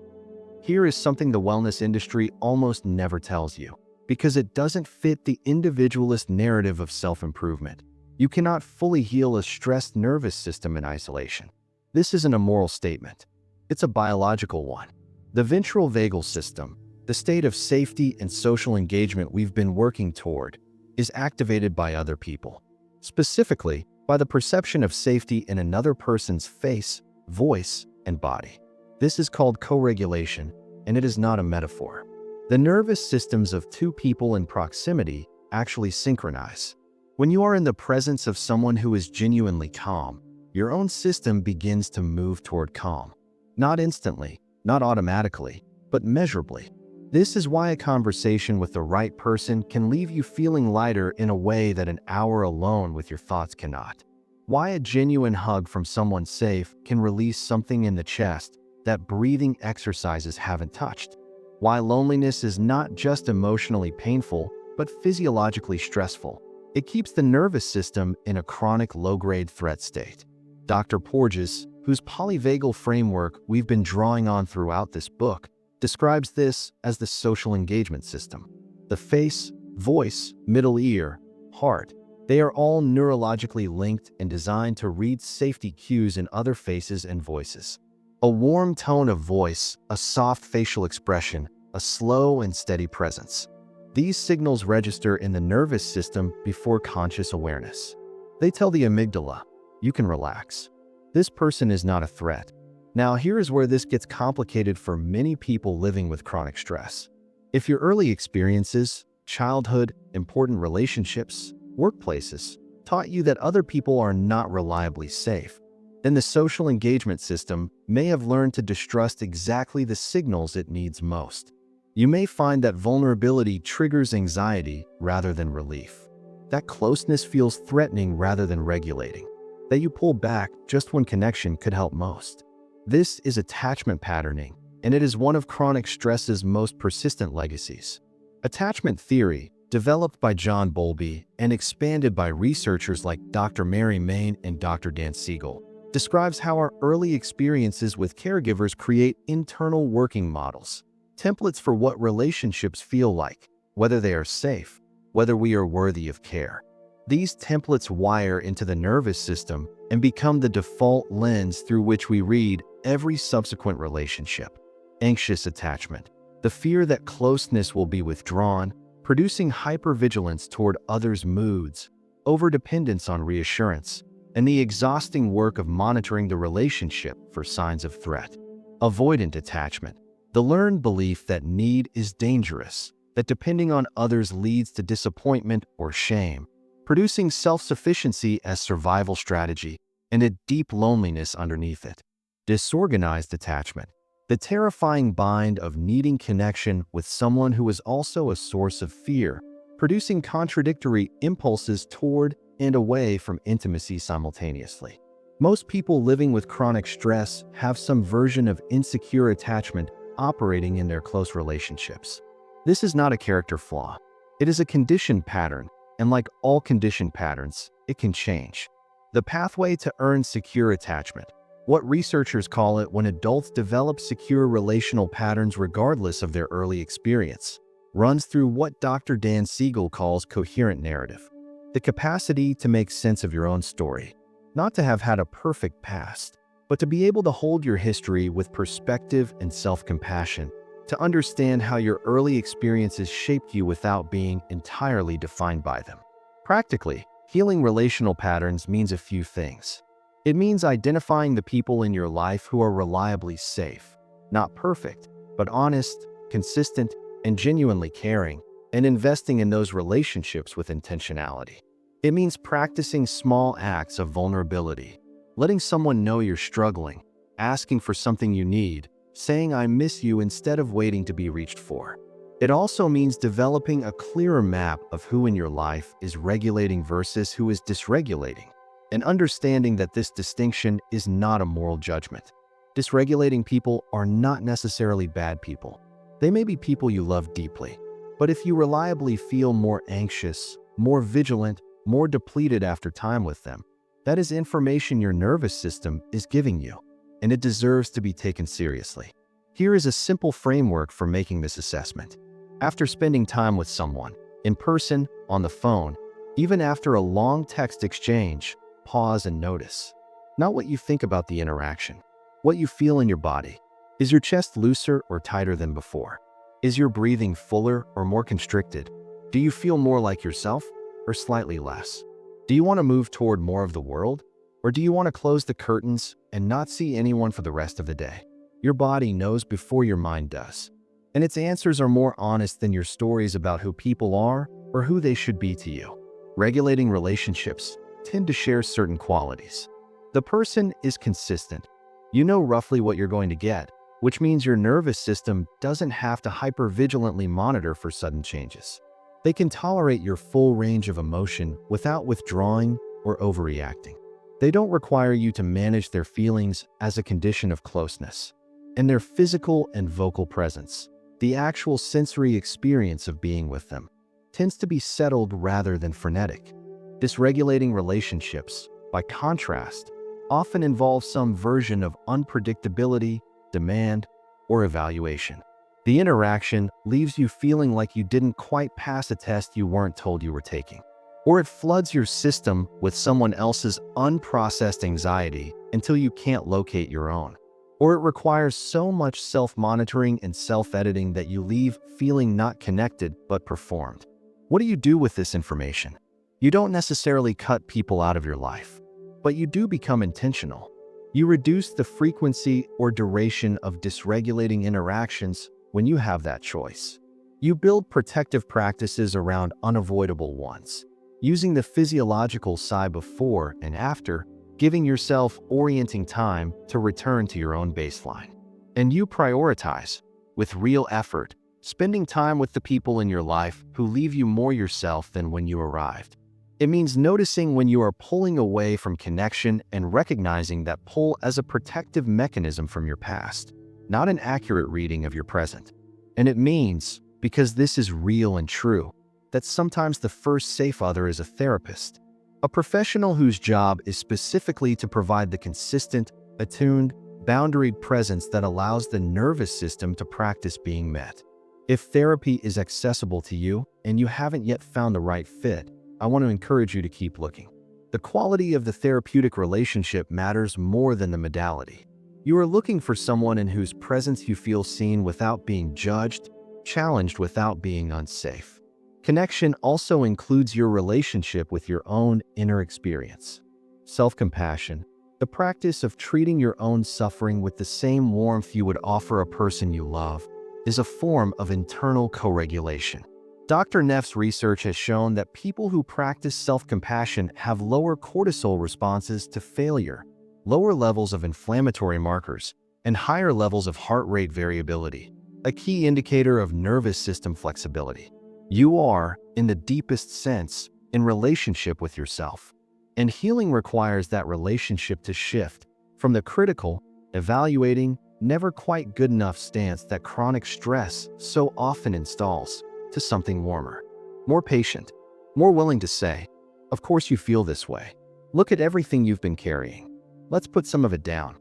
Here is something the wellness industry almost never tells you, because it doesn't fit the individualist narrative of self-improvement. You cannot fully heal a stressed nervous system in isolation. This isn't a moral statement. It's a biological one. The ventral vagal system, the state of safety and social engagement we've been working toward, is activated by other people. Specifically, by the perception of safety in another person's face, voice, and body. This is called co-regulation, and it is not a metaphor. The nervous systems of two people in proximity actually synchronize. When you are in the presence of someone who is genuinely calm, your own system begins to move toward calm. Not instantly, not automatically, but measurably. This is why a conversation with the right person can leave you feeling lighter in a way that an hour alone with your thoughts cannot. Why a genuine hug from someone safe can release something in the chest that breathing exercises haven't touched. Why loneliness is not just emotionally painful, but physiologically stressful. It keeps the nervous system in a chronic low-grade threat state. Dr. Porges, whose polyvagal framework we've been drawing on throughout this book, describes this as the social engagement system. The face, voice, middle ear, heart, They are all neurologically linked and designed to read safety cues in other faces and voices. A warm tone of voice, a soft facial expression, a slow and steady presence. These signals register in the nervous system before conscious awareness. They tell the amygdala, you can relax. This person is not a threat. Now, here is where this gets complicated for many people living with chronic stress. If your early experiences, childhood, important relationships, workplaces, taught you that other people are not reliably safe, then the social engagement system may have learned to distrust exactly the signals it needs most. You may find that vulnerability triggers anxiety rather than relief. That closeness feels threatening rather than regulating. That you pull back just when connection could help most. This is attachment patterning, and it is one of chronic stress's most persistent legacies. Attachment theory, developed by John Bowlby and expanded by researchers like Dr. Mary Main and Dr. Dan Siegel, describes how our early experiences with caregivers create internal working models, templates for what relationships feel like, whether they are safe, whether we are worthy of care. These templates wire into the nervous system and become the default lens through which we read every subsequent relationship. Anxious attachment, the fear that closeness will be withdrawn, producing hypervigilance toward others' moods, overdependence on reassurance, and the exhausting work of monitoring the relationship for signs of threat. Avoidant attachment, the learned belief that need is dangerous, that depending on others leads to disappointment or shame, producing self-sufficiency as survival strategy and a deep loneliness underneath it. Disorganized attachment, the terrifying bind of needing connection with someone who is also a source of fear, producing contradictory impulses toward and away from intimacy simultaneously. Most people living with chronic stress have some version of insecure attachment operating in their close relationships. This is not a character flaw. It is a conditioned pattern, and like all conditioned patterns, it can change. The pathway to earn secure attachment, what researchers call it when adults develop secure relational patterns regardless of their early experience, runs through what Dr. Dan Siegel calls coherent narrative. The capacity to make sense of your own story, not to have had a perfect past, but to be able to hold your history with perspective and self-compassion, to understand how your early experiences shaped you without being entirely defined by them. Practically, healing relational patterns means a few things. It means identifying the people in your life who are reliably safe, not perfect, but honest, consistent, and genuinely caring, and investing in those relationships with intentionality. It means practicing small acts of vulnerability, letting someone know you're struggling, asking for something you need, saying I miss you instead of waiting to be reached for. It also means developing a clearer map of who in your life is regulating versus who is dysregulating, and understanding that this distinction is not a moral judgment. Dysregulating people are not necessarily bad people. They may be people you love deeply. But if you reliably feel more anxious, more vigilant, more depleted after time with them, that is information your nervous system is giving you, and it deserves to be taken seriously. Here is a simple framework for making this assessment. After spending time with someone, in person, on the phone, even after a long text exchange, pause and notice. Not what you think about the interaction, what you feel in your body. Is your chest looser or tighter than before? Is your breathing fuller or more constricted? Do you feel more like yourself or slightly less? Do you want to move toward more of the world? Or do you want to close the curtains and not see anyone for the rest of the day? Your body knows before your mind does. And its answers are more honest than your stories about who people are or who they should be to you. Regulating relationships tend to share certain qualities. The person is consistent. You know roughly what you're going to get, which means your nervous system doesn't have to hypervigilantly monitor for sudden changes. They can tolerate your full range of emotion without withdrawing or overreacting. They don't require you to manage their feelings as a condition of closeness. And their physical and vocal presence, the actual sensory experience of being with them, tends to be settled rather than frenetic. Dysregulating relationships, by contrast, often involve some version of unpredictability, demand, or evaluation. The interaction leaves you feeling like you didn't quite pass a test you weren't told you were taking. or it floods your system with someone else's unprocessed anxiety until you can't locate your own, or it requires so much self-monitoring and self-editing that you leave feeling not connected but performed. What do you do with this information? You don't necessarily cut people out of your life, but you do become intentional. You reduce the frequency or duration of dysregulating interactions when you have that choice. You build protective practices around unavoidable ones, using the physiological sigh before and after, giving yourself orienting time to return to your own baseline. And you prioritize, with real effort, spending time with the people in your life who leave you more yourself than when you arrived. It means noticing when you are pulling away from connection and recognizing that pull as a protective mechanism from your past, not an accurate reading of your present. And it means, because this is real and true, that sometimes the first safe other is a therapist, a professional whose job is specifically to provide the consistent, attuned, boundaried presence that allows the nervous system to practice being met. If therapy is accessible to you and you haven't yet found the right fit, I want to encourage you to keep looking. The quality of the therapeutic relationship matters more than the modality. You are looking for someone in whose presence you feel seen without being judged, challenged without being unsafe. Connection also includes your relationship with your own inner experience. Self-compassion, the practice of treating your own suffering with the same warmth you would offer a person you love, is a form of internal co-regulation. Dr. Neff's research has shown that people who practice self-compassion have lower cortisol responses to failure, lower levels of inflammatory markers, and higher levels of heart rate variability, a key indicator of nervous system flexibility. You are, in the deepest sense, in relationship with yourself. And healing requires that relationship to shift from the critical, evaluating, never quite good enough stance that chronic stress so often installs, to something warmer, more patient, more willing to say, "Of course you feel this way. Look at everything you've been carrying. Let's put some of it down."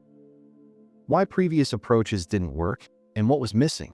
Why previous approaches didn't work and what was missing.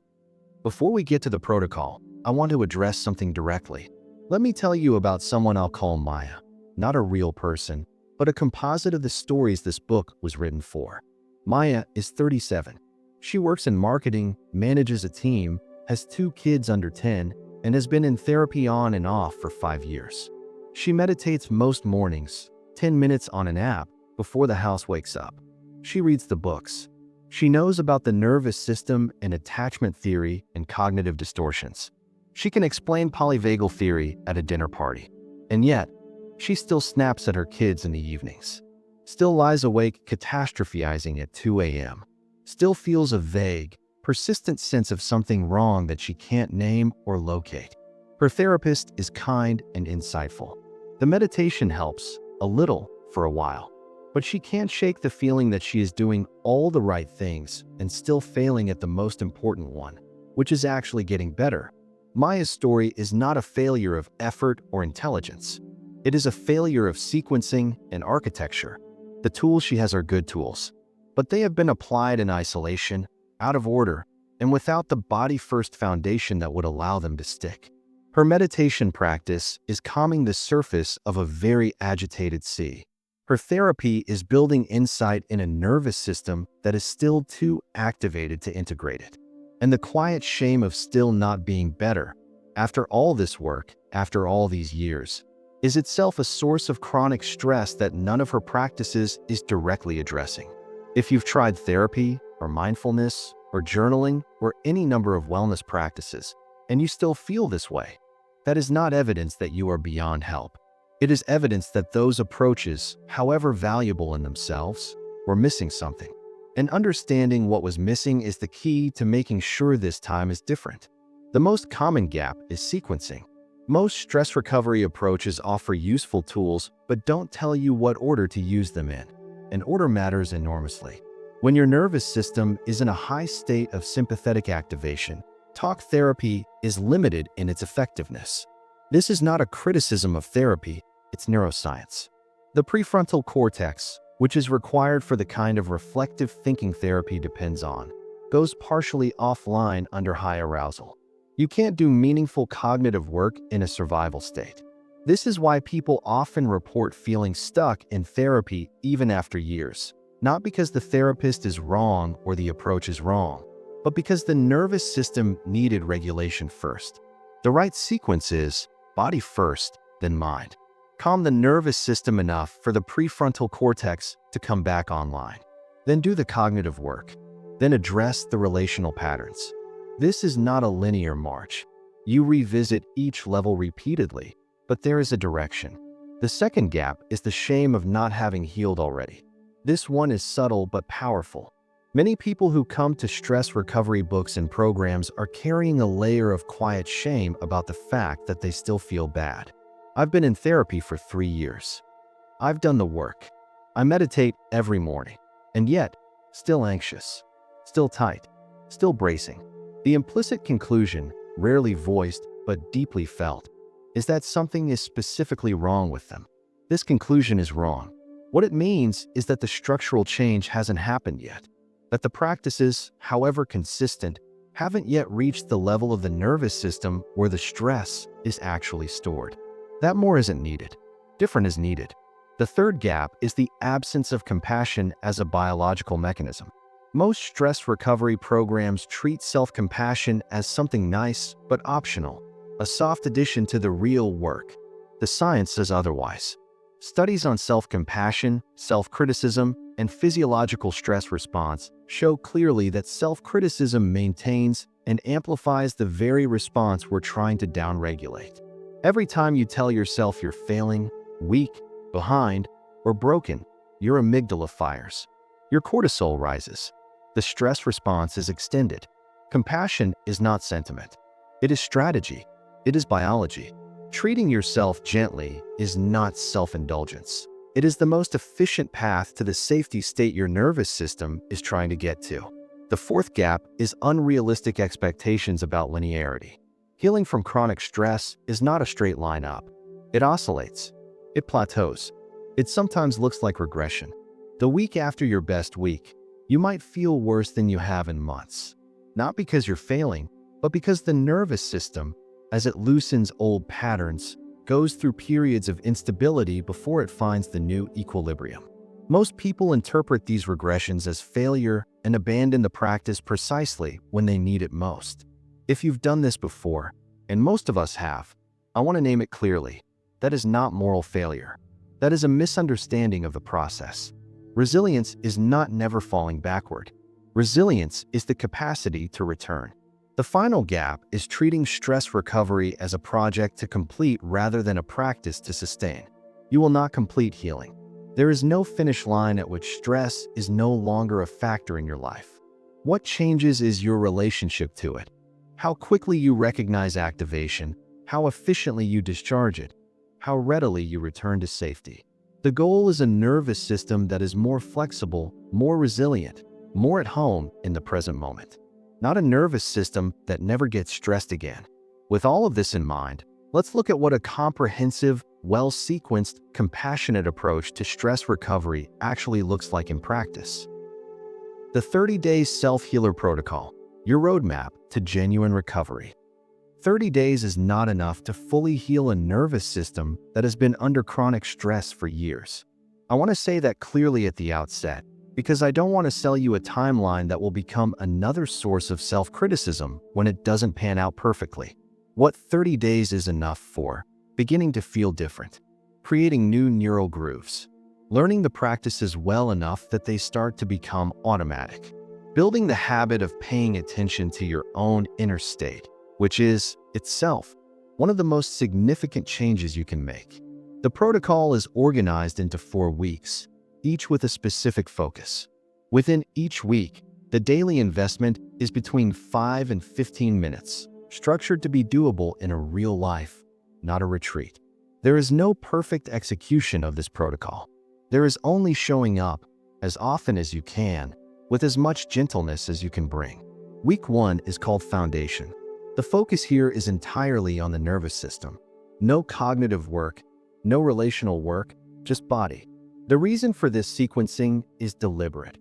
Before we get to the protocol, I want to address something directly. Let me tell you about someone I'll call Maya, not a real person, but a composite of the stories this book was written for. Maya is 37. She works in marketing, manages a team, has 2 kids under 10, and has been in therapy on and off for 5 years. She meditates most mornings, 10 minutes on an app, before the house wakes up. She reads the books. She knows about the nervous system and attachment theory and cognitive distortions. She can explain polyvagal theory at a dinner party. And yet, she still snaps at her kids in the evenings. Still lies awake catastrophizing at 2 a.m. Still feels a vague, persistent sense of something wrong that she can't name or locate. Her therapist is kind and insightful. The meditation helps, a little, for a while. But she can't shake the feeling that she is doing all the right things and still failing at the most important one, which is actually getting better. Maya's story is not a failure of effort or intelligence. It is a failure of sequencing and architecture. The tools she has are good tools, but they have been applied in isolation, out of order, and without the body-first foundation that would allow them to stick. Her meditation practice is calming the surface of a very agitated sea. Her therapy is building insight in a nervous system that is still too activated to integrate it. And the quiet shame of still not being better, after all this work, after all these years, is itself a source of chronic stress that none of her practices is directly addressing. If you've tried therapy, or mindfulness, or journaling, or any number of wellness practices, and you still feel this way, that is not evidence that you are beyond help. It is evidence that those approaches, however valuable in themselves, were missing something. And understanding what was missing is the key to making sure this time is different. The most common gap is sequencing. Most stress recovery approaches offer useful tools but don't tell you what order to use them in. And order matters enormously. When your nervous system is in a high state of sympathetic activation, talk therapy is limited in its effectiveness. This is not a criticism of therapy, it's neuroscience. The prefrontal cortex, which is required for the kind of reflective thinking therapy depends on, goes partially offline under high arousal. You can't do meaningful cognitive work in a survival state. This is why people often report feeling stuck in therapy even after years. Not because the therapist is wrong or the approach is wrong, but because the nervous system needed regulation first. The right sequence is body first, then mind. Calm the nervous system enough for the prefrontal cortex to come back online. Then do the cognitive work. Then address the relational patterns. This is not a linear march. You revisit each level repeatedly, but there is a direction. The second gap is the shame of not having healed already. This one is subtle but powerful. Many people who come to stress recovery books and programs are carrying a layer of quiet shame about the fact that they still feel bad. I've been in therapy for 3 years. I've done the work. I meditate every morning. And yet, still anxious, still tight, still bracing. The implicit conclusion, rarely voiced but deeply felt, is that something is specifically wrong with them. This conclusion is wrong. What it means is that the structural change hasn't happened yet, that the practices, however consistent, haven't yet reached the level of the nervous system where the stress is actually stored. That more isn't needed. Different is needed. The third gap is the absence of compassion as a biological mechanism. Most stress recovery programs treat self-compassion as something nice but optional, a soft addition to the real work. The science says otherwise. Studies on self-compassion, self-criticism, and physiological stress response show clearly that self-criticism maintains and amplifies the very response we're trying to downregulate. Every time you tell yourself you're failing, weak, behind, or broken, your amygdala fires. Your cortisol rises. The stress response is extended. Compassion is not sentiment. It is strategy. It is biology. Treating yourself gently is not self-indulgence. It is the most efficient path to the safety state your nervous system is trying to get to. The fourth gap is unrealistic expectations about linearity. Healing from chronic stress is not a straight line up. It oscillates. It plateaus. It sometimes looks like regression. The week after your best week, you might feel worse than you have in months. Not because you're failing, but because the nervous system, as it loosens old patterns, goes through periods of instability before it finds the new equilibrium. Most people interpret these regressions as failure and abandon the practice precisely when they need it most. If you've done this before, and most of us have, I want to name it clearly. That is not moral failure. That is a misunderstanding of the process. Resilience is not never falling backward. Resilience is the capacity to return. The final gap is treating stress recovery as a project to complete rather than a practice to sustain. You will not complete healing. There is no finish line at which stress is no longer a factor in your life. What changes is your relationship to it. How quickly you recognize activation, how efficiently you discharge it, how readily you return to safety. The goal is a nervous system that is more flexible, more resilient, more at home in the present moment. Not a nervous system that never gets stressed again. With all of this in mind, let's look at what a comprehensive, well-sequenced, compassionate approach to stress recovery actually looks like in practice. The 30-day self-healer protocol, your roadmap to genuine recovery. 30 days is not enough to fully heal a nervous system that has been under chronic stress for years. I want to say that clearly at the outset, because I don't want to sell you a timeline that will become another source of self-criticism when it doesn't pan out perfectly. What 30 days is enough for: beginning to feel different, creating new neural grooves, learning the practices well enough that they start to become automatic, building the habit of paying attention to your own inner state, which is, itself, one of the most significant changes you can make. The protocol is organized into 4 weeks, each with a specific focus. Within each week, the daily investment is between 5 and 15 minutes, structured to be doable in a real life, not a retreat. There is no perfect execution of this protocol. There is only showing up as often as you can, with as much gentleness as you can bring. Week 1 is called Foundation. The focus here is entirely on the nervous system. No cognitive work, no relational work, just body. The reason for this sequencing is deliberate.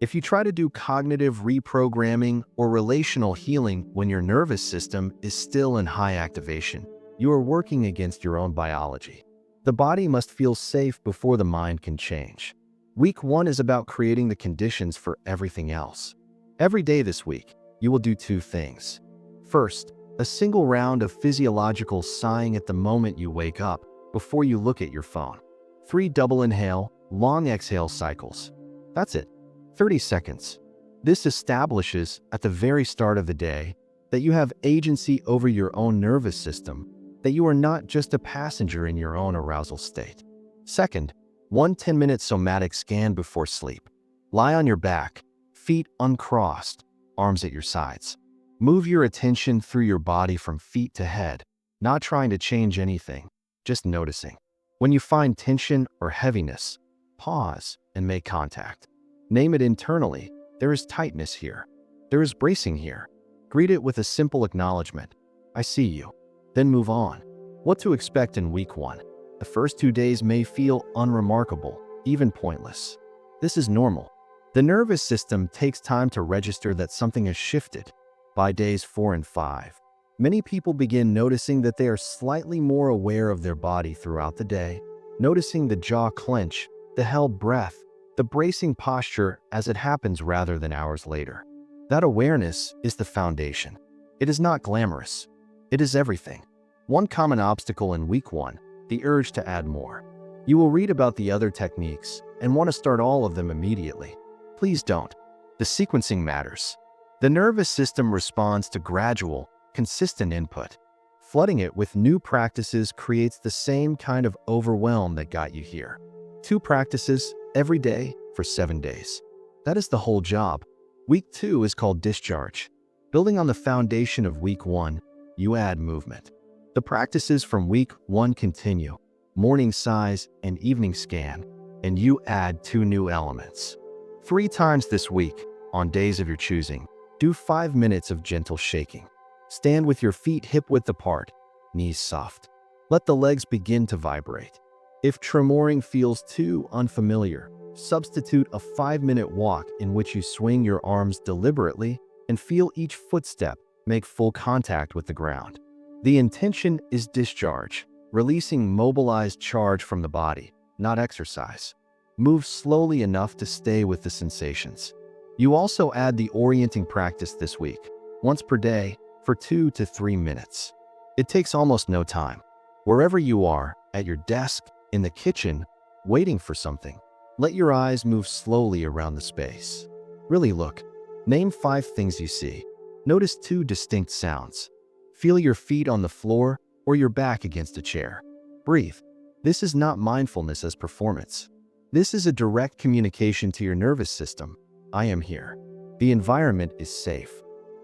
If you try to do cognitive reprogramming or relational healing when your nervous system is still in high activation, You are working against your own biology. The body must feel safe before the mind can change. Week 1 is about creating the conditions for everything else. Every day this week, you will do 2 things. First, a single round of physiological sighing at the moment you wake up before you look at your phone. 3 double inhale, long exhale cycles. That's it. 30 seconds. This establishes, at the very start of the day, that you have agency over your own nervous system, that you are not just a passenger in your own arousal state. Second, 1 10-minute somatic scan before sleep. Lie on your back, feet uncrossed, arms at your sides. Move your attention through your body from feet to head, not trying to change anything, just noticing. When you find tension or heaviness, pause and make contact. Name it internally. There is tightness here. There is bracing here. Greet it with a simple acknowledgement. I see you. Then move on. What to expect in week 1. The first 2 days may feel unremarkable, even pointless. This is normal. The nervous system takes time to register that something has shifted. By days 4 and 5, many people begin noticing that they are slightly more aware of their body throughout the day, noticing the jaw clench, the held breath, the bracing posture as it happens rather than hours later. That awareness is the foundation. It is not glamorous. It is everything. One common obstacle in week 1, the urge to add more. You will read about the other techniques and want to start all of them immediately. Please don't. The sequencing matters. The nervous system responds to gradual, consistent input. Flooding it with new practices creates the same kind of overwhelm that got you here. 2 practices every day for 7 days. That is the whole job. Week 2 is called discharge. Building on the foundation of week 1, you add movement. The practices from week 1 continue, morning sighs and evening scan, and you add 2 new elements. 3 times this week, on days of your choosing, do 5 minutes of gentle shaking. Stand with your feet hip-width apart, knees soft. Let the legs begin to vibrate. If tremoring feels too unfamiliar, substitute a 5-minute walk in which you swing your arms deliberately and feel each footstep make full contact with the ground. The intention is discharge, releasing mobilized charge from the body, not exercise. Move slowly enough to stay with the sensations. You also add the orienting practice this week, once per day, for 2 to 3 minutes. It takes almost no time. Wherever you are, at your desk, in the kitchen, waiting for something, let your eyes move slowly around the space. Really look. Name 5 things you see. Notice 2 distinct sounds. Feel your feet on the floor or your back against a chair. Breathe. This is not mindfulness as performance. This is a direct communication to your nervous system. I am here. The environment is safe.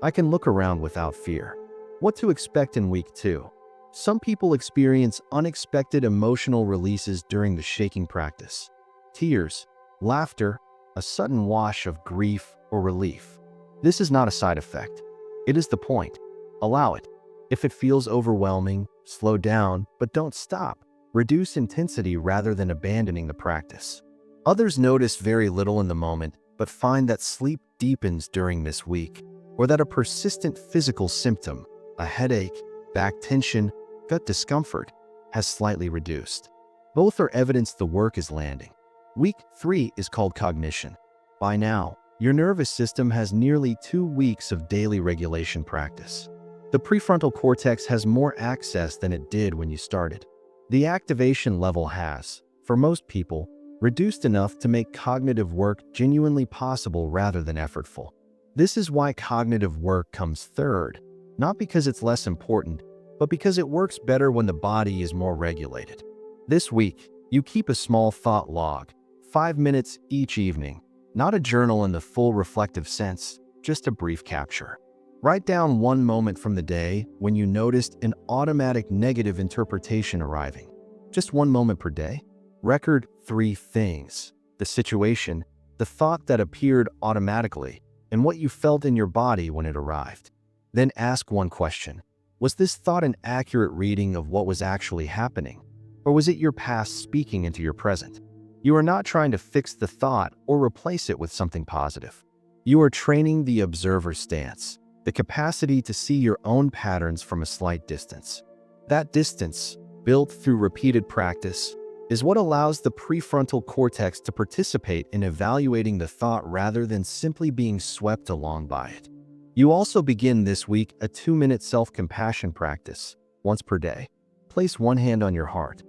I can look around without fear. What to expect in week 2. Some people experience unexpected emotional releases during the shaking practice. Tears, laughter, a sudden wash of grief or relief. This is not a side effect. It is the point. Allow it. If it feels overwhelming, slow down, but don't stop. Reduce intensity rather than abandoning the practice. Others notice very little in the moment, but find that sleep deepens during this week, or that a persistent physical symptom, a headache, back tension, gut discomfort, has slightly reduced. Both are evidence the work is landing. Week 3 is called cognition. By now, your nervous system has nearly 2 weeks of daily regulation practice. The prefrontal cortex has more access than it did when you started. The activation level has, for most people, reduced enough to make cognitive work genuinely possible rather than effortful. This is why cognitive work comes third, not because it's less important, but because it works better when the body is more regulated. This week, you keep a small thought log, 5 minutes each evening, not a journal in the full reflective sense, just a brief capture. Write down 1 moment from the day when you noticed an automatic negative interpretation arriving. Just 1 moment per day. Record 3 things: the situation, the thought that appeared automatically, and what you felt in your body when it arrived. Then ask 1 question. Was this thought an accurate reading of what was actually happening? Or was it your past speaking into your present? You are not trying to fix the thought or replace it with something positive. You are training the observer stance, the capacity to see your own patterns from a slight distance. That distance, built through repeated practice, is what allows the prefrontal cortex to participate in evaluating the thought rather than simply being swept along by it. You also begin this week a 2-minute self-compassion practice, once per day. Place one hand on your heart.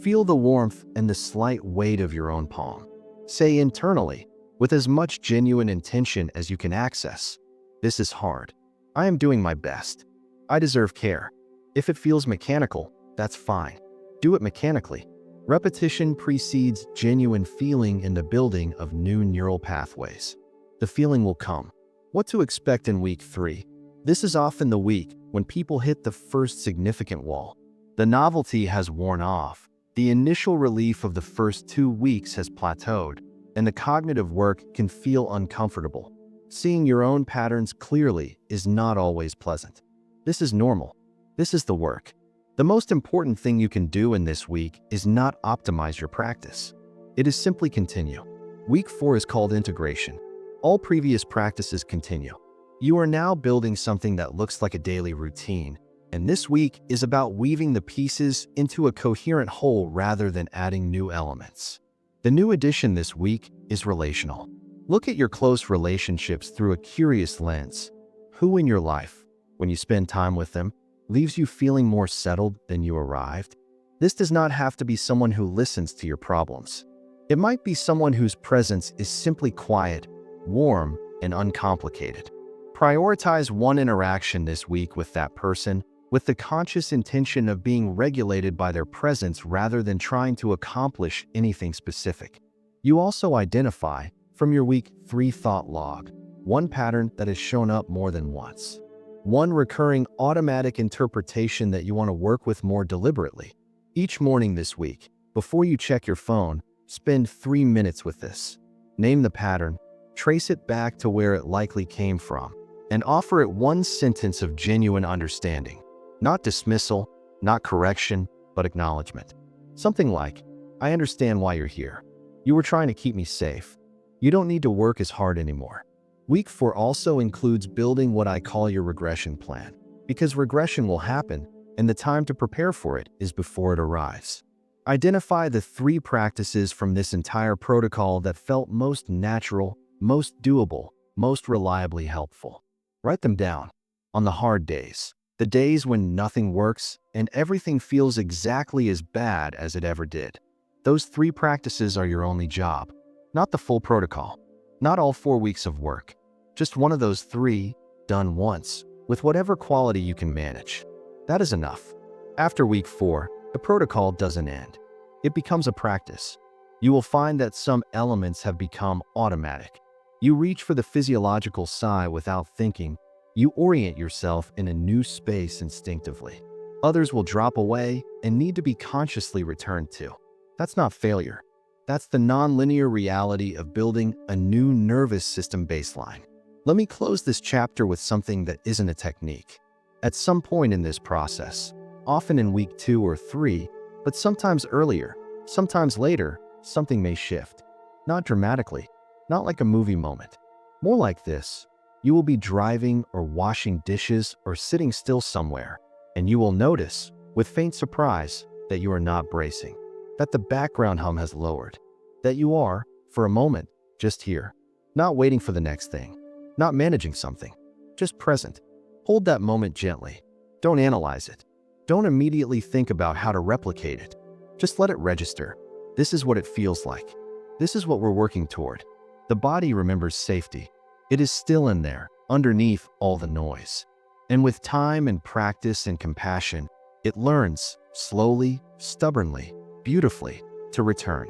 Feel the warmth and the slight weight of your own palm. Say internally, with as much genuine intention as you can access, "This is hard. I am doing my best. I deserve care." If it feels mechanical, that's fine. Do it mechanically. Repetition precedes genuine feeling in the building of new neural pathways. The feeling will come. What to expect in week 3? This is often the week when people hit the first significant wall. The novelty has worn off. The initial relief of the first 2 weeks has plateaued, and the cognitive work can feel uncomfortable. Seeing your own patterns clearly is not always pleasant. This is normal. This is the work. The most important thing you can do in this week is not optimize your practice. It is simply continue. Week 4 is called integration. All previous practices continue. You are now building something that looks like a daily routine, and this week is about weaving the pieces into a coherent whole rather than adding new elements. The new addition this week is relational. Look at your close relationships through a curious lens. Who in your life, when you spend time with them, leaves you feeling more settled than you arrived? This does not have to be someone who listens to your problems. It might be someone whose presence is simply quiet, warm, and uncomplicated. Prioritize one interaction this week with that person, with the conscious intention of being regulated by their presence rather than trying to accomplish anything specific. You also identify, from your week 3 thought log, one pattern that has shown up more than once. One recurring automatic interpretation that you want to work with more deliberately. Each morning this week, before you check your phone, spend 3 minutes with this. Name the pattern, trace it back to where it likely came from, and offer it one sentence of genuine understanding. Not dismissal, not correction, but acknowledgement. Something like, "I understand why you're here. You were trying to keep me safe. You don't need to work as hard anymore." Week 4 also includes building what I call your regression plan, because regression will happen, and the time to prepare for it is before it arrives. Identify the 3 practices from this entire protocol that felt most natural, most doable, most reliably helpful. Write them down. On the hard days, the days when nothing works and everything feels exactly as bad as it ever did, those 3 practices are your only job, not the full protocol. Not all 4 weeks of work. Just one of those 3, done once, with whatever quality you can manage. That is enough. After week 4, the protocol doesn't end. It becomes a practice. You will find that some elements have become automatic. You reach for the physiological sigh without thinking. You orient yourself in a new space instinctively. Others will drop away and need to be consciously returned to. That's not failure. That's the nonlinear reality of building a new nervous system baseline. Let me close this chapter with something that isn't a technique. At some point in this process, often in week 2 or 3, but sometimes earlier, sometimes later, something may shift. Not dramatically, not like a movie moment. More like this: you will be driving or washing dishes or sitting still somewhere, and you will notice, with faint surprise, that you are not bracing. That the background hum has lowered, that you are, for a moment, just here, not waiting for the next thing, not managing something, just present. Hold that moment gently. Don't analyze it. Don't immediately think about how to replicate it. Just let it register. This is what it feels like. This is what we're working toward. The body remembers safety. It is still in there, underneath all the noise. And with time and practice and compassion, it learns, slowly, stubbornly, beautifully, to return.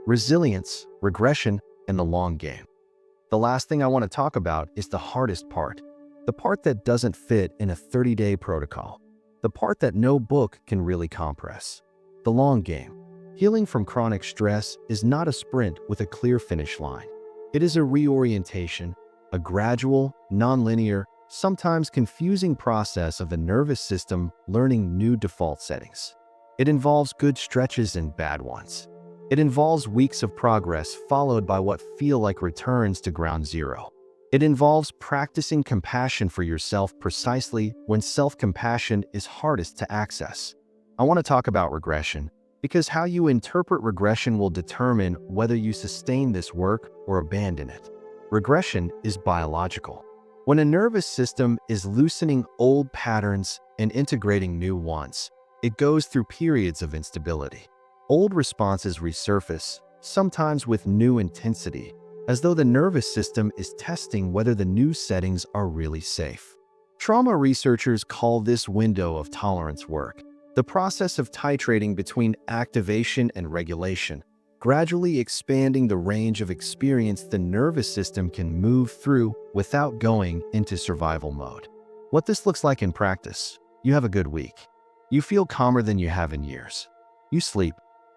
Resilience, regression, and the long game. The last thing I want to talk about is the hardest part. The part that doesn't fit in a 30-day protocol. The part that no book can really compress. The long game. Healing from chronic stress is not a sprint with a clear finish line. It is a reorientation, a gradual, nonlinear, sometimes confusing process of the nervous system learning new default settings. It involves good stretches and bad ones. It involves weeks of progress followed by what feel like returns to ground zero. It involves practicing compassion for yourself precisely when self-compassion is hardest to access. I want to talk about regression because how you interpret regression will determine whether you sustain this work or abandon it. Regression is biological. When a nervous system is loosening old patterns and integrating new ones, it goes through periods of instability. Old responses resurface, sometimes with new intensity, as though the nervous system is testing whether the new settings are really safe. Trauma researchers call this window of tolerance work, the process of titrating between activation and regulation, gradually expanding the range of experience the nervous system can move through without going into survival mode. What this looks like in practice: you have a good week. You feel calmer than you have in years. You sleep.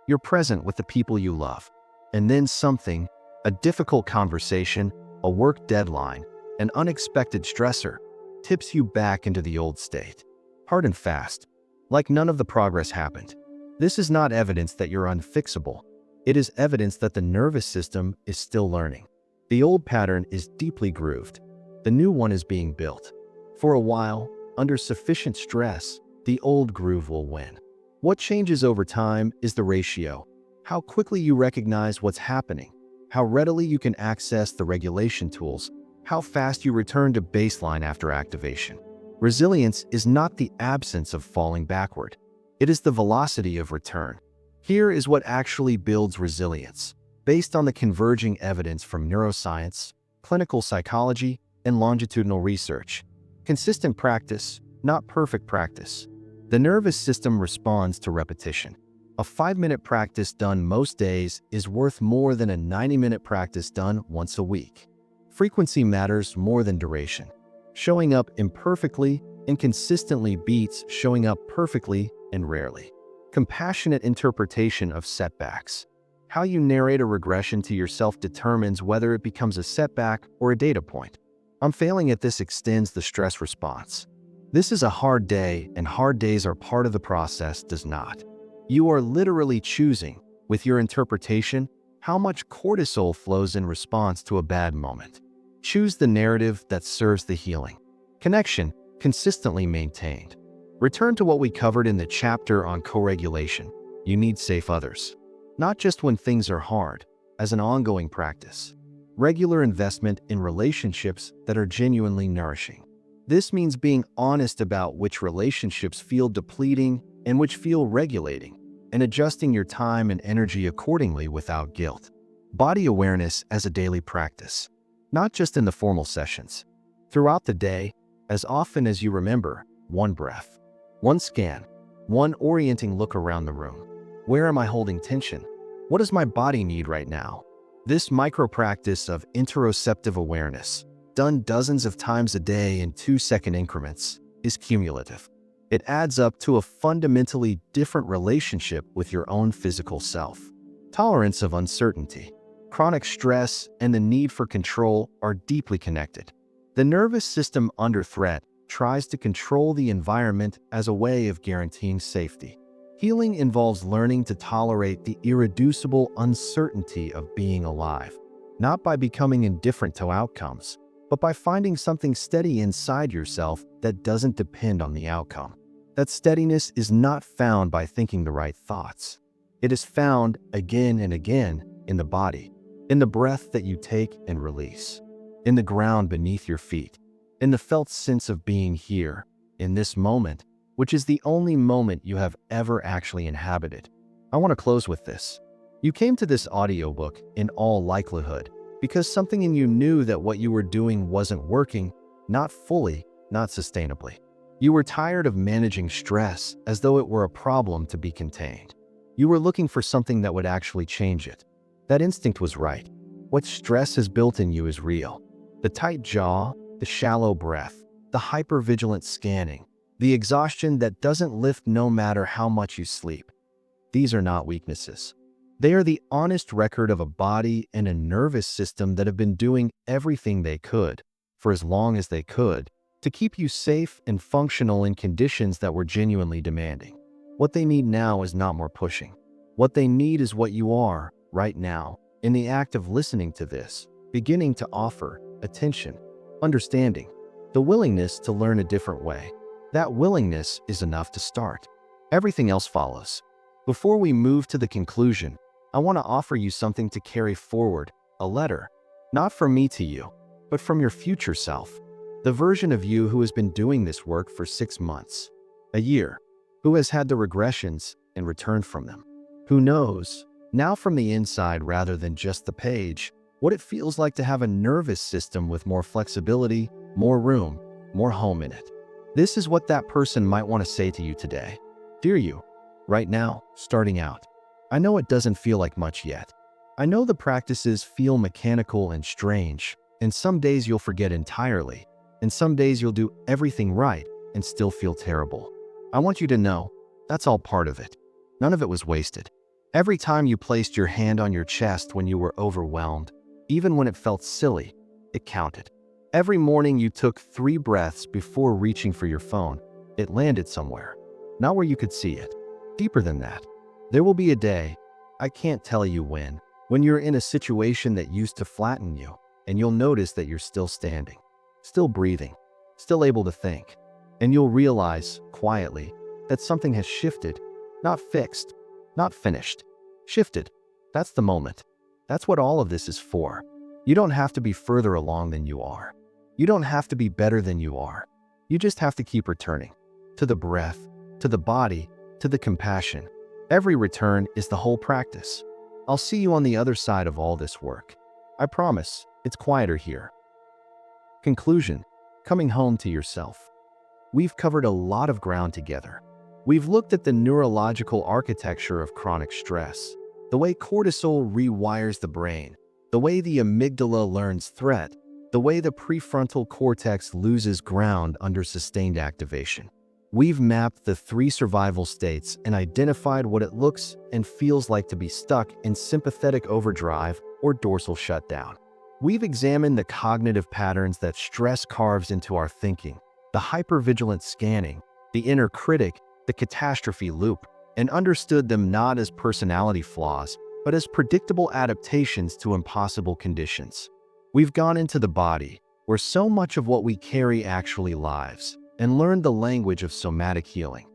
You're present with the people you love. And then something, a difficult conversation, a work deadline, an unexpected stressor, tips you back into the old state. Hard and fast, like none of the progress happened. This is not evidence that you're unfixable. It is evidence that the nervous system is still learning. The old pattern is deeply grooved. The new one is being built. For a while, under sufficient stress, the old groove will win. What changes over time is the ratio: how quickly you recognize what's happening, how readily you can access the regulation tools, how fast you return to baseline after activation. Resilience is not the absence of falling backward. It is the velocity of return. Here is what actually builds resilience, based on the converging evidence from neuroscience, clinical psychology, and longitudinal research. Consistent practice, not perfect practice. The nervous system responds to repetition. A 5-minute practice done most days is worth more than a 90-minute practice done once a week. Frequency matters more than duration. Showing up imperfectly and consistently beats showing up perfectly and rarely. Compassionate interpretation of setbacks. How you narrate a regression to yourself determines whether it becomes a setback or a data point. I'm failing at this extends the stress response. This is a hard day, and hard days are part of the process does not. You are literally choosing, with your interpretation, how much cortisol flows in response to a bad moment. Choose the narrative that serves the healing. Connection, consistently maintained. Return to what we covered in the chapter on co-regulation. You need safe others. Not just when things are hard, as an ongoing practice. Regular investment in relationships that are genuinely nourishing. This means being honest about which relationships feel depleting and which feel regulating, and adjusting your time and energy accordingly without guilt. Body awareness as a daily practice, not just in the formal sessions. Throughout the day, as often as you remember, one breath, one scan, one orienting look around the room. Where am I holding tension? What does my body need right now? This micro-practice of interoceptive awareness, done dozens of times a day in 2-second increments, is cumulative. It adds up to a fundamentally different relationship with your own physical self. Tolerance of uncertainty, chronic stress, and the need for control are deeply connected. The nervous system under threat tries to control the environment as a way of guaranteeing safety. Healing involves learning to tolerate the irreducible uncertainty of being alive, not by becoming indifferent to outcomes, but by finding something steady inside yourself that doesn't depend on the outcome. That steadiness is not found by thinking the right thoughts. It is found again and again in the body, in the breath that you take and release, in the ground beneath your feet, in the felt sense of being here, in this moment, which is the only moment you have ever actually inhabited. I want to close with this. You came to this audiobook, in all likelihood, because something in you knew that what you were doing wasn't working, not fully, not sustainably. You were tired of managing stress as though it were a problem to be contained. You were looking for something that would actually change it. That instinct was right. What stress has built in you is real. The tight jaw, the shallow breath, the hypervigilant scanning, the exhaustion that doesn't lift no matter how much you sleep. These are not weaknesses. They are the honest record of a body and a nervous system that have been doing everything they could, for as long as they could, to keep you safe and functional in conditions that were genuinely demanding. What they need now is not more pushing. What they need is what you are, right now, in the act of listening to this, beginning to offer, attention, understanding, the willingness to learn a different way. That willingness is enough to start. Everything else follows. Before we move to the conclusion, I want to offer you something to carry forward, a letter, not from me to you, but from your future self, the version of you who has been doing this work for 6 months, a year, who has had the regressions and returned from them, who knows, now from the inside rather than just the page, what it feels like to have a nervous system with more flexibility, more room, more home in it. This is what that person might want to say to you today. Dear you, right now, starting out, I know it doesn't feel like much yet. I know the practices feel mechanical and strange, and some days you'll forget entirely, and some days you'll do everything right and still feel terrible. I want you to know, that's all part of it. None of it was wasted. Every time you placed your hand on your chest when you were overwhelmed, even when it felt silly, it counted. Every morning you took 3 breaths before reaching for your phone, it landed somewhere. Not where you could see it. Deeper than that. There will be a day, I can't tell you when you're in a situation that used to flatten you, and you'll notice that you're still standing, still breathing, still able to think. And you'll realize, quietly, that something has shifted, not fixed, not finished. Shifted. That's the moment. That's what all of this is for. You don't have to be further along than you are. You don't have to be better than you are. You just have to keep returning. To the breath, to the body, to the compassion. Every return is the whole practice. I'll see you on the other side of all this work. I promise, it's quieter here. Conclusion. Coming home to yourself. We've covered a lot of ground together. We've looked at the neurological architecture of chronic stress, the way cortisol rewires the brain, the way the amygdala learns threat, the way the prefrontal cortex loses ground under sustained activation. We've mapped the 3 survival states and identified what it looks and feels like to be stuck in sympathetic overdrive or dorsal shutdown. We've examined the cognitive patterns that stress carves into our thinking, the hypervigilant scanning, the inner critic, the catastrophe loop, and understood them not as personality flaws, but as predictable adaptations to impossible conditions. We've gone into the body, where so much of what we carry actually lives, and learned the language of somatic healing.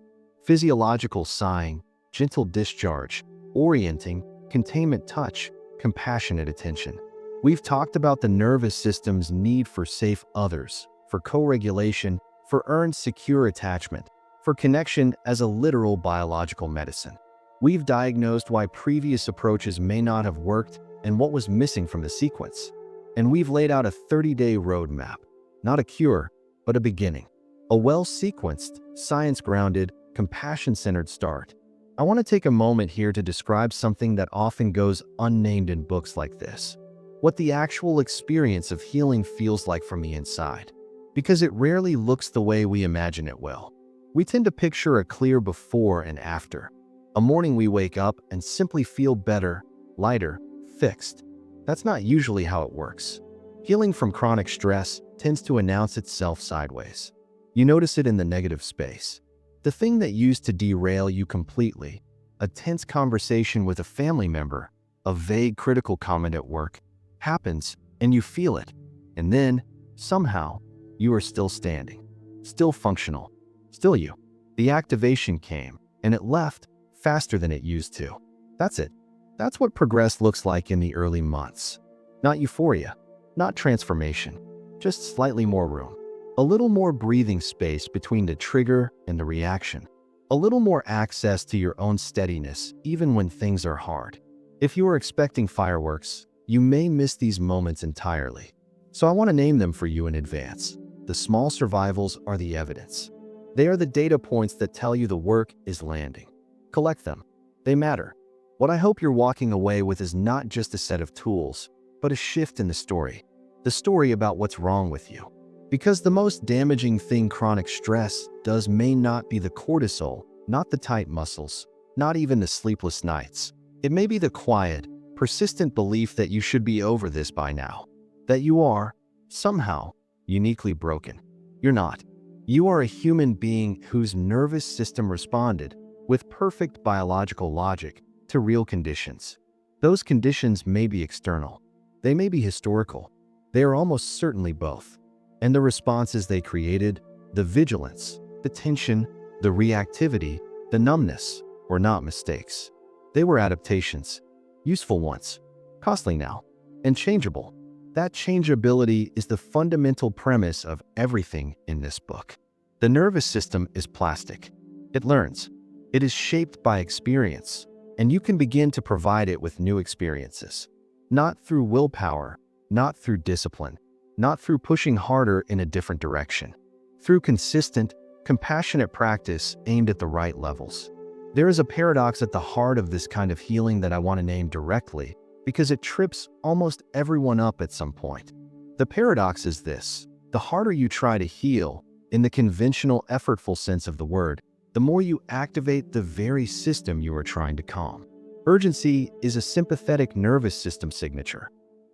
Physiological sighing, gentle discharge, orienting, containment touch, compassionate attention. We've talked about the nervous system's need for safe others, for co-regulation, for earned secure attachment, for connection as a literal biological medicine. We've diagnosed why previous approaches may not have worked and what was missing from the sequence. And we've laid out a 30-day roadmap, not a cure, but a beginning. A well-sequenced, science-grounded, compassion-centered start. I want to take a moment here to describe something that often goes unnamed in books like this. What the actual experience of healing feels like from the inside. Because it rarely looks the way we imagine it will. We tend to picture a clear before and after. A morning we wake up and simply feel better, lighter, fixed. That's not usually how it works. Healing from chronic stress tends to announce itself sideways. You notice it in the negative space. The thing that used to derail you completely, a tense conversation with a family member, a vague critical comment at work, happens and you feel it. And then, somehow, you are still standing, still functional, still you. The activation came, and it left faster than it used to. That's it. That's what progress looks like in the early months. Not euphoria, not transformation, just slightly more room. A little more breathing space between the trigger and the reaction. A little more access to your own steadiness, even when things are hard. If you are expecting fireworks, you may miss these moments entirely. So I want to name them for you in advance. The small survivals are the evidence. They are the data points that tell you the work is landing. Collect them. They matter. What I hope you're walking away with is not just a set of tools, but a shift in the story about what's wrong with you. Because the most damaging thing chronic stress does may not be the cortisol, not the tight muscles, not even the sleepless nights. It may be the quiet, persistent belief that you should be over this by now. That you are, somehow, uniquely broken. You're not. You are a human being whose nervous system responded, with perfect biological logic, to real conditions. Those conditions may be external. They may be historical. They are almost certainly both. And the responses they created, the vigilance, the tension, the reactivity, the numbness, were not mistakes. They were adaptations, useful ones, costly now, and changeable. That changeability is the fundamental premise of everything in this book. The nervous system is plastic. It learns. It is shaped by experience, and you can begin to provide it with new experiences. Not through willpower, not through discipline, not through pushing harder in a different direction. Through consistent, compassionate practice aimed at the right levels. There is a paradox at the heart of this kind of healing that I want to name directly, because it trips almost everyone up at some point. The paradox is this: the harder you try to heal, in the conventional, effortful sense of the word, the more you activate the very system you are trying to calm. Urgency is a sympathetic nervous system signature.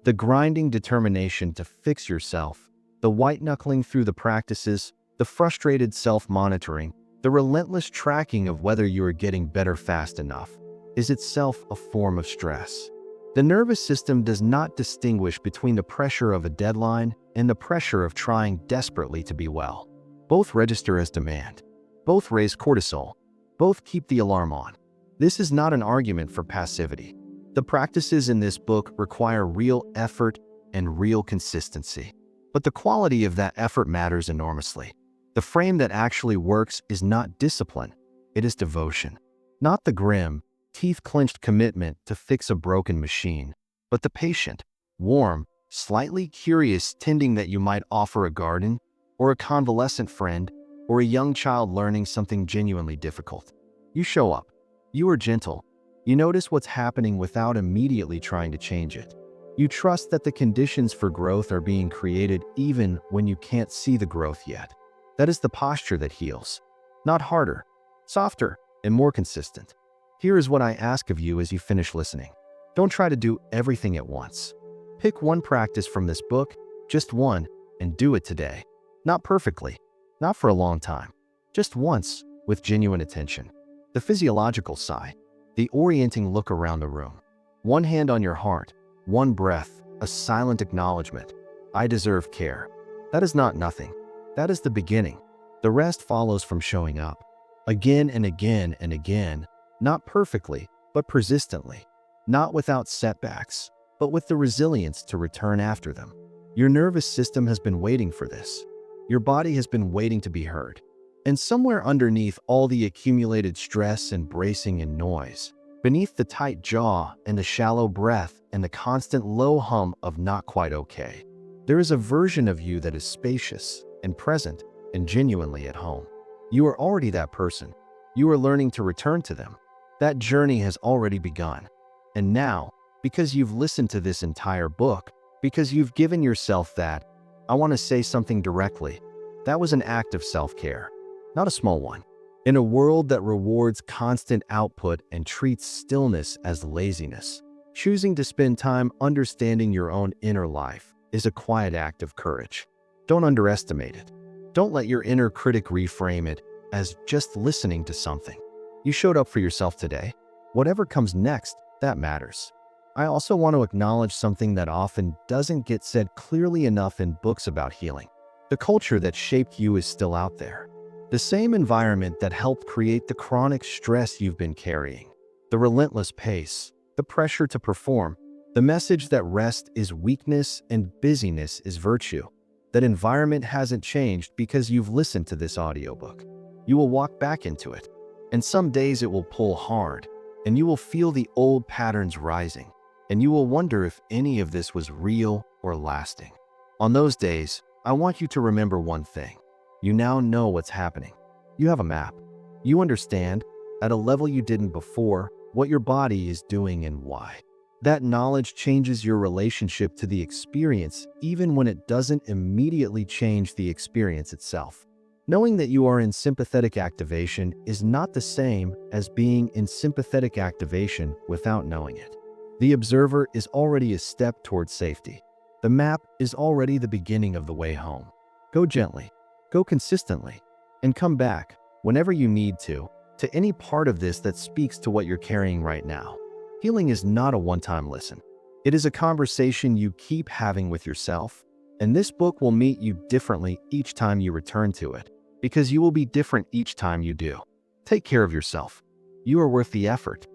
The grinding determination to fix yourself, the white-knuckling through the practices, the frustrated self-monitoring, the relentless tracking of whether you are getting better fast enough, is itself a form of stress. The nervous system does not distinguish between the pressure of a deadline and the pressure of trying desperately to be well. Both register as demand. Both raise cortisol. Both keep the alarm on. This is not an argument for passivity. The practices in this book require real effort and real consistency. But the quality of that effort matters enormously. The frame that actually works is not discipline, it is devotion. Not the grim, teeth-clenched commitment to fix a broken machine, but the patient, warm, slightly curious tending that you might offer a garden, or a convalescent friend, or a young child learning something genuinely difficult. You show up. You are gentle. You notice what's happening without immediately trying to change it. You trust that the conditions for growth are being created even when you can't see the growth yet. That is the posture that heals. Not harder, softer, and more consistent. Here is what I ask of you as you finish listening. Don't try to do everything at once. Pick one practice from this book, just one, and do it today. Not perfectly, not for a long time, just once with genuine attention. The physiological sigh, the orienting look around the room. One hand on your heart, one breath, a silent acknowledgement. I deserve care. That is not nothing. That is the beginning. The rest follows from showing up. Again and again and again, not perfectly, but persistently. Not without setbacks, but with the resilience to return after them. Your nervous system has been waiting for this. Your body has been waiting to be heard. And somewhere underneath all the accumulated stress and bracing and noise, beneath the tight jaw and the shallow breath and the constant low hum of not quite okay, there is a version of you that is spacious and present and genuinely at home. You are already that person. You are learning to return to them. That journey has already begun. And now, because you've listened to this entire book, because you've given yourself that, I want to say something directly. That was an act of self-care, not a small one. In a world that rewards constant output and treats stillness as laziness, choosing to spend time understanding your own inner life is a quiet act of courage. Don't underestimate it. Don't let your inner critic reframe it as just listening to something. You showed up for yourself today. Whatever comes next, that matters. I also want to acknowledge something that often doesn't get said clearly enough in books about healing. The culture that shaped you is still out there. The same environment that helped create the chronic stress you've been carrying. The relentless pace, the pressure to perform, the message that rest is weakness and busyness is virtue. That environment hasn't changed because you've listened to this audiobook. You will walk back into it, and some days it will pull hard, and you will feel the old patterns rising, and you will wonder if any of this was real or lasting. On those days, I want you to remember one thing. You now know what's happening. You have a map. You understand, at a level you didn't before, what your body is doing and why. That knowledge changes your relationship to the experience even when it doesn't immediately change the experience itself. Knowing that you are in sympathetic activation is not the same as being in sympathetic activation without knowing it. The observer is already a step towards safety. The map is already the beginning of the way home. Go gently, go consistently, and come back, whenever you need to any part of this that speaks to what you're carrying right now. Healing is not a one-time listen. It is a conversation you keep having with yourself, And this book will meet you differently each time you return to it, because you will be different each time you do. Take care of yourself. You are worth the effort.